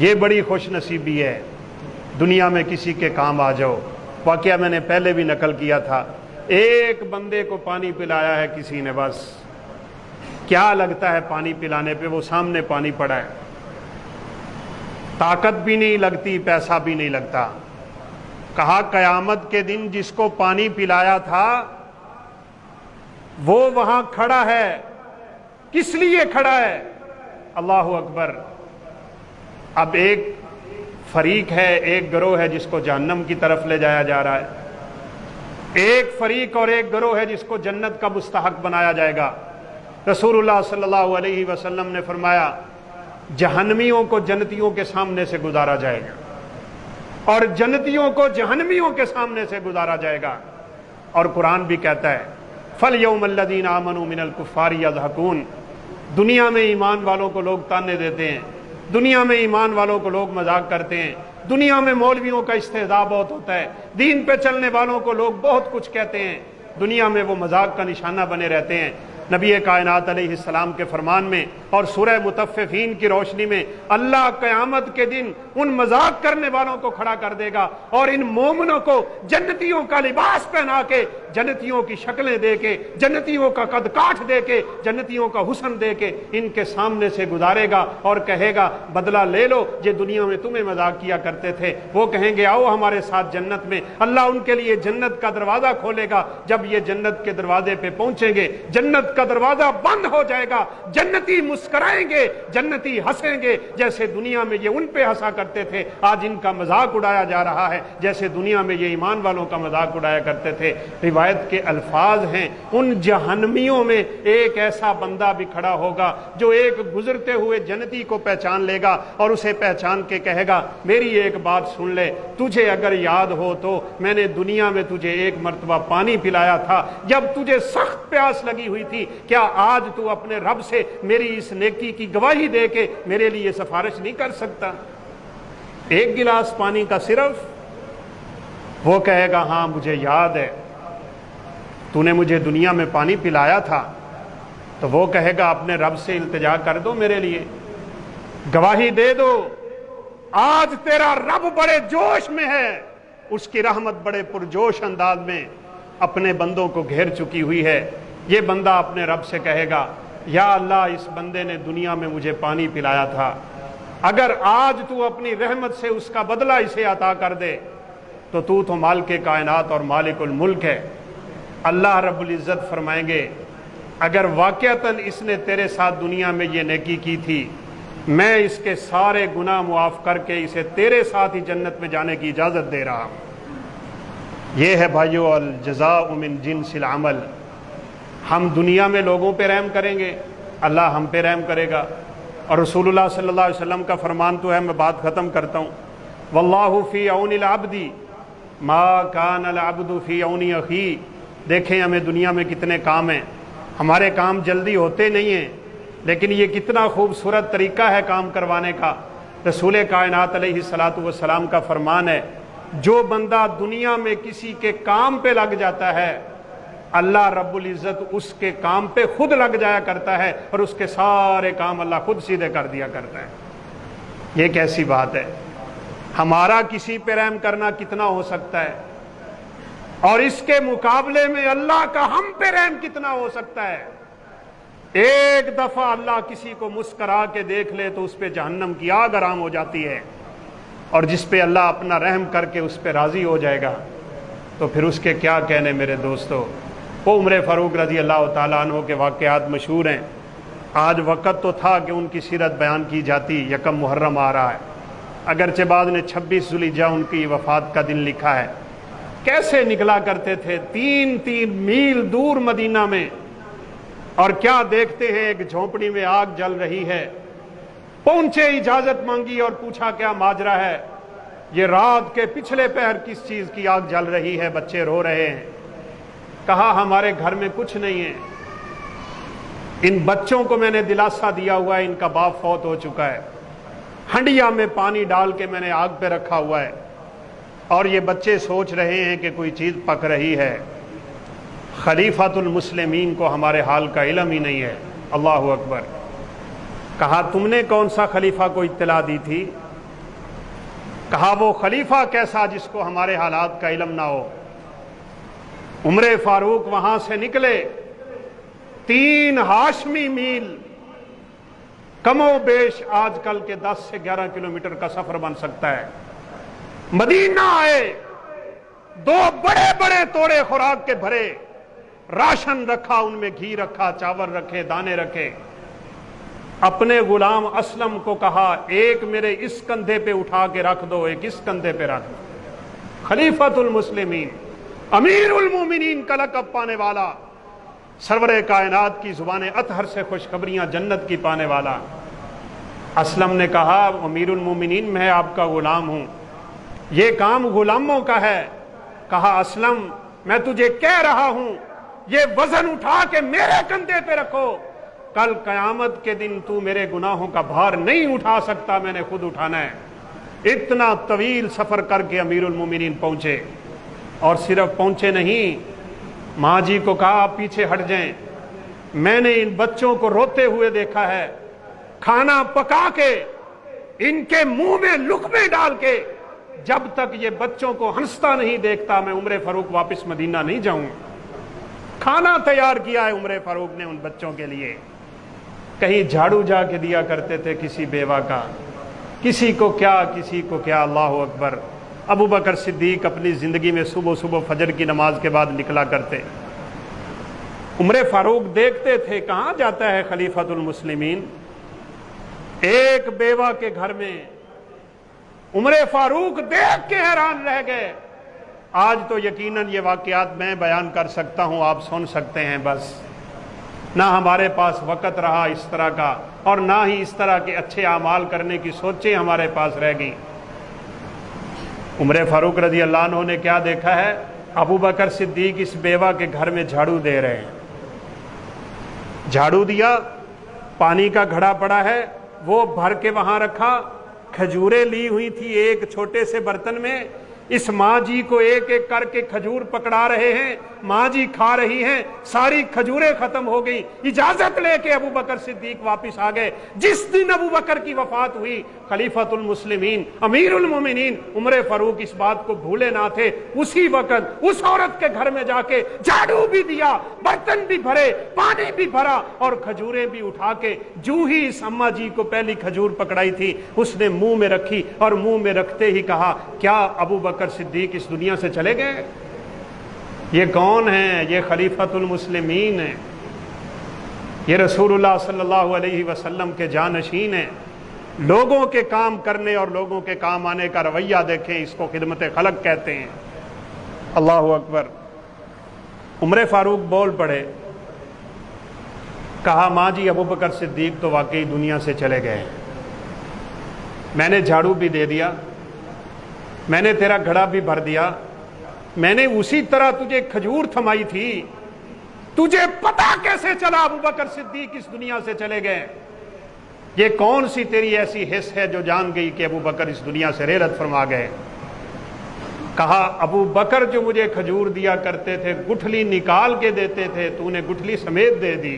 یہ بڑی خوش نصیبی ہے، دنیا میں کسی کے کام آ جاؤ۔ واقعہ میں نے پہلے بھی نقل کیا تھا، ایک بندے کو پانی پلایا ہے کسی نے، بس کیا لگتا ہے پانی پلانے پہ؟ وہ سامنے پانی پڑا ہے، طاقت بھی نہیں لگتی، پیسہ بھی نہیں لگتا۔ کہا قیامت کے دن جس کو پانی پلایا تھا وہ وہاں کھڑا ہے، کس لیے کھڑا ہے؟ اللہ اکبر۔ اب ایک فریق ہے، ایک گروہ ہے جس کو جہنم کی طرف لے جایا جا رہا ہے، ایک فریق اور ایک گروہ ہے جس کو جنت کا مستحق بنایا جائے گا۔ رسول اللہ صلی اللہ علیہ وسلم نے فرمایا جہنمیوں کو جنتیوں کے سامنے سے گزارا جائے گا اور جنتیوں کو جہنمیوں کے سامنے سے گزارا جائے گا۔ اور قرآن بھی کہتا ہے فَالْيَوْمَ الَّذِينَ آمَنُوا مِنَ الْكُفَّارِ يَضْحَكُونَ، دنیا میں ایمان والوں کو لوگ تانے دیتے ہیں، دنیا میں ایمان والوں کو لوگ مذاق کرتے ہیں، دنیا میں مولویوں کا استہزاء بہت ہوتا ہے، دین پہ چلنے والوں کو لوگ بہت کچھ کہتے ہیں، دنیا میں وہ مذاق کا نشانہ بنے رہتے ہیں۔ نبی کائنات علیہ السلام کے فرمان میں اور سورہ مطففین کی روشنی میں اللہ قیامت کے دن ان مذاق کرنے والوں کو کھڑا کر دے گا اور ان مومنوں کو جنتیوں کا لباس پہنا کے، جنتیوں کی شکلیں دے کے، جنتیوں کا قد کاٹ دے کے، جنتیوں کا حسن دے کے ان کے سامنے سے گزارے گا اور کہے گا بدلہ لے لو، یہ دنیا میں تمہیں مذاق کیا کرتے تھے۔ وہ کہیں گے آؤ ہمارے ساتھ جنت میں، اللہ ان کے لیے جنت کا دروازہ کھولے گا۔ جب یہ جنت کے دروازے پہ پہنچیں گے، جنت کا دروازہ بند ہو جائے گا، جنتی مسکرائیں گے، جنتی ہنسیں گے، جیسے دنیا میں یہ ان پہ ہنسا کرتے تھے، آج ان کا مذاق اڑایا جا رہا ہے جیسے دنیا میں یہ ایمان والوں کا مذاق اڑایا کرتے تھے۔ روایت کے الفاظ ہیں ان جہنمیوں میں ایک ایسا بندہ بھی کھڑا ہوگا جو ایک گزرتے ہوئے جنتی کو پہچان لے گا اور اسے پہچان کے کہے گا میری ایک بات سن لے، تجھے اگر یاد ہو تو میں نے دنیا میں تجھے ایک مرتبہ پانی پلایا تھا جب تجھے سخت پیاس لگی ہوئی تھی، کیا آج تو اپنے رب سے میری اس نیکی کی گواہی دے کے میرے لیے سفارش نہیں کر سکتا؟ ایک گلاس پانی کا صرف۔ وہ کہے گا ہاں مجھے یاد ہے، تو نے مجھے دنیا میں پانی پلایا تھا۔ تو وہ کہے گا اپنے رب سے التجا کر دو، میرے لیے گواہی دے دو، آج تیرا رب بڑے جوش میں ہے، اس کی رحمت بڑے پرجوش انداز میں اپنے بندوں کو گھیر چکی ہوئی ہے۔ یہ بندہ اپنے رب سے کہے گا یا اللہ اس بندے نے دنیا میں مجھے پانی پلایا تھا، اگر آج تو اپنی رحمت سے اس کا بدلہ اسے عطا کر دے تو مالک کائنات اور مالک الملک ہے۔ اللہ رب العزت فرمائیں گے اگر واقعتاً اس نے تیرے ساتھ دنیا میں یہ نیکی کی تھی، میں اس کے سارے گناہ معاف کر کے اسے تیرے ساتھ ہی جنت میں جانے کی اجازت دے رہا ہوں۔ یہ ہے بھائیو الجزاء من جنس العمل۔ ہم دنیا میں لوگوں پہ رحم کریں گے، اللہ ہم پہ رحم کرے گا۔ اور رسول اللہ صلی اللہ علیہ وسلم کا فرمان تو ہے، میں بات ختم کرتا ہوں، واللہ فی عون العبد ما کان العبد فی عون اخی۔ دیکھیں ہمیں دنیا میں کتنے کام ہیں، ہمارے کام جلدی ہوتے نہیں ہیں، لیکن یہ کتنا خوبصورت طریقہ ہے کام کروانے کا۔ رسول کائنات علیہ الصلوۃ والسلام کا فرمان ہے جو بندہ دنیا میں کسی کے کام پہ لگ جاتا ہے، اللہ رب العزت اس کے کام پہ خود لگ جایا کرتا ہے اور اس کے سارے کام اللہ خود سیدھے کر دیا کرتا ہے۔ یہ کیسی بات ہے؟ ہمارا کسی پہ رحم کرنا کتنا ہو سکتا ہے، اور اس کے مقابلے میں اللہ کا ہم پہ رحم کتنا ہو سکتا ہے؟ ایک دفعہ اللہ کسی کو مسکرا کے دیکھ لے تو اس پہ جہنم کی آگ حرام ہو جاتی ہے، اور جس پہ اللہ اپنا رحم کر کے اس پہ راضی ہو جائے گا تو پھر اس کے کیا کہنے میرے دوستو۔ وہ عمر فاروق رضی اللہ تعالیٰ عنہ کے واقعات مشہور ہیں۔ آج وقت تو تھا کہ ان کی سیرت بیان کی جاتی، یکم محرم آ رہا ہے، اگرچہ بعد نے 26 ذوالحجہ ان کی وفات کا دن لکھا ہے۔ کیسے نکلا کرتے تھے 3 میل دور مدینہ میں، اور کیا دیکھتے ہیں ایک جھونپڑی میں آگ جل رہی ہے، پہنچے اجازت مانگی اور پوچھا کیا ماجرا ہے؟ یہ رات کے پچھلے پہر کس چیز کی آگ جل رہی ہے، بچے رو رہے ہیں۔ کہا ہمارے گھر میں کچھ نہیں ہے، ان بچوں کو میں نے دلاسا دیا ہوا ہے، ان کا باپ فوت ہو چکا ہے، ہنڈیا میں پانی ڈال کے میں نے آگ پہ رکھا ہوا ہے، اور یہ بچے سوچ رہے ہیں کہ کوئی چیز پک رہی ہے۔ خلیفۃ المسلمین کو ہمارے حال کا علم ہی نہیں ہے۔ اللہ اکبر۔ کہا تم نے کون سا خلیفہ کو اطلاع دی تھی؟ کہا وہ خلیفہ کیسا جس کو ہمارے حالات کا علم نہ ہو۔ عمر فاروق وہاں سے نکلے، 3 ہاشمی میل، کم و بیش آج کل کے 10 سے 11 کلومیٹر کا سفر بن سکتا ہے، مدینہ آئے، 2 بڑے بڑے توڑے خوراک کے بھرے، راشن رکھا، ان میں گھی رکھا، چاول رکھے، دانے رکھے۔ اپنے غلام اسلم کو کہا ایک میرے اس کندھے پہ اٹھا کے رکھ دو، ایک اس کندھے پہ رکھ دو۔ خلیفۃ المسلمین، امیر المومنین کا لقب پانے والا، سرور کائنات کی زبان اطہر سے خوشخبریاں جنت کی پانے والا۔ اسلم نے کہا امیر المومنین میں آپ کا غلام ہوں، یہ کام غلاموں کا ہے۔ کہا اسلم میں تجھے کہہ رہا ہوں یہ وزن اٹھا کے میرے کندھے پہ رکھو، کل قیامت کے دن تو میرے گناہوں کا بھار نہیں اٹھا سکتا، میں نے خود اٹھانا ہے۔ اتنا طویل سفر کر کے امیر المومنین پہنچے، اور صرف پہنچے نہیں، ماں جی کو کہا آپ پیچھے ہٹ جائیں، میں نے ان بچوں کو روتے ہوئے دیکھا ہے، کھانا پکا کے ان کے منہ میں لقمے ڈال کے، جب تک یہ بچوں کو ہنستا نہیں دیکھتا میں عمر فاروق واپس مدینہ نہیں جاؤں۔ کھانا تیار کیا ہے عمر فاروق نے ان بچوں کے لیے۔ کہیں جھاڑو جا کے دیا کرتے تھے کسی بیوہ کا، کسی کو کیا، اللہ اکبر۔ ابو بکر صدیق اپنی زندگی میں صبح صبح فجر کی نماز کے بعد نکلا کرتے۔ عمر فاروق دیکھتے تھے کہاں جاتا ہے خلیفۃ المسلمین، ایک بیوہ کے گھر میں۔ عمر فاروق دیکھ کے حیران رہ گئے۔ آج تو یقیناً یہ واقعات میں بیان کر سکتا ہوں، آپ سن سکتے ہیں، بس نہ ہمارے پاس وقت رہا اس طرح کا، اور نہ ہی اس طرح کے اچھے اعمال کرنے کی سوچیں ہمارے پاس رہ گئی۔ عمر فاروق رضی اللہ عنہ نے کیا دیکھا ہے؟ ابو بکر صدیق اس بیوہ کے گھر میں جھاڑو دے رہے ہیں۔ جھاڑو دیا، پانی کا گھڑا پڑا ہے، وہ بھر کے وہاں رکھا، کھجوریں لی ہوئی تھی ایک چھوٹے سے برتن میں، اس ماں جی کو ایک ایک کر کے کھجور پکڑا رہے ہیں، ماں جی کھا رہی ہیں، ساری کھجوریں ختم ہو گئی، اجازت لے کے ابو بکر صدیق واپس آ گئے۔ جس دن ابو بکر کی وفات ہوئی، خلیفۃ المسلمین امیر المومنین عمر فاروق اس بات کو بھولے نہ تھے، اسی وقت اس عورت کے گھر میں جا کے جھاڑو بھی دیا، برتن بھی بھرے، پانی بھی بھرا، اور کھجوریں بھی اٹھا کے جو ہی اس اماں جی کو پہلی کھجور پکڑائی تھی اس نے منہ میں رکھی، اور منہ میں رکھتے ہی کہا، کیا ابو بکر صدیق اس دنیا سے چلے گئے؟ یہ کون ہیں؟ یہ خلیفۃ المسلمین ہیں، یہ رسول اللہ صلی اللہ علیہ وسلم کے جانشین ہیں۔ لوگوں کے کام کرنے اور لوگوں کے کام آنے کا رویہ دیکھیں، اس کو خدمت خلق کہتے ہیں۔ اللہ اکبر۔ عمر فاروق بول پڑے، کہا، ماں جی ابو بکر صدیق تو واقعی دنیا سے چلے گئے، میں نے جھاڑو بھی دے دیا، میں نے تیرا گھڑا بھی بھر دیا، میں نے اسی طرح تجھے کھجور تھمائی تھی، تجھے پتا کیسے چلا ابو بکر صدیق اس دنیا سے چلے گئے؟ یہ کون سی تیری ایسی حس ہے جو جان گئی کہ ابو بکر اس دنیا سے رحلت فرما گئے؟ کہا، ابو بکر جو مجھے کھجور دیا کرتے تھے، گٹھلی نکال کے دیتے تھے، تو نے گٹھلی سمیت دے دی۔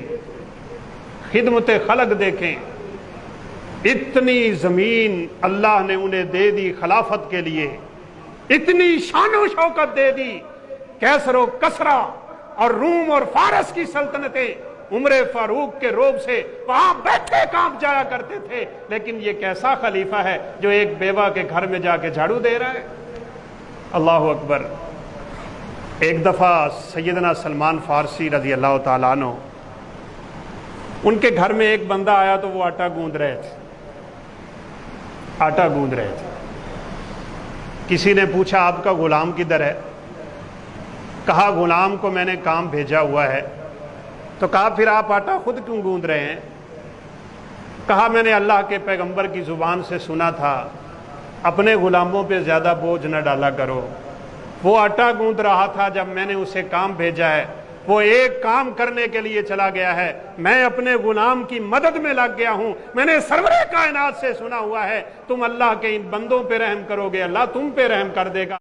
خدمت خلق دیکھیں، اتنی زمین اللہ نے انہیں دے دی خلافت کے لیے، اتنی شان و شوکت دے دی، کیسر و کسرا اور روم اور فارس کی سلطنتیں عمر فاروق کے روب سے وہاں بیٹھے کانپ جایا کرتے تھے، لیکن یہ کیسا خلیفہ ہے جو ایک بیوہ کے گھر میں جا کے جھاڑو دے رہا ہے؟ اللہ اکبر۔ ایک دفعہ سیدنا سلمان فارسی رضی اللہ تعالیٰ عنہ، ان کے گھر میں ایک بندہ آیا تو وہ آٹا گوندھ رہے تھے، آٹا گوندھ رہے تھے۔ کسی نے پوچھا، آپ کا غلام کدھر ہے؟ کہا، غلام کو میں نے کام بھیجا ہوا ہے۔ تو کہا، پھر آپ آٹا خود کیوں گوندھ رہے ہیں؟ کہا، میں نے اللہ کے پیغمبر کی زبان سے سنا تھا، اپنے غلاموں پہ زیادہ بوجھ نہ ڈالا کرو۔ وہ آٹا گوندھ رہا تھا جب میں نے اسے کام بھیجا ہے، وہ ایک کام کرنے کے لیے چلا گیا ہے، میں اپنے غلام کی مدد میں لگ گیا ہوں۔ میں نے سرور کائنات سے سنا ہوا ہے، تم اللہ کے ان بندوں پہ رحم کرو گے، اللہ تم پہ رحم کر دے گا۔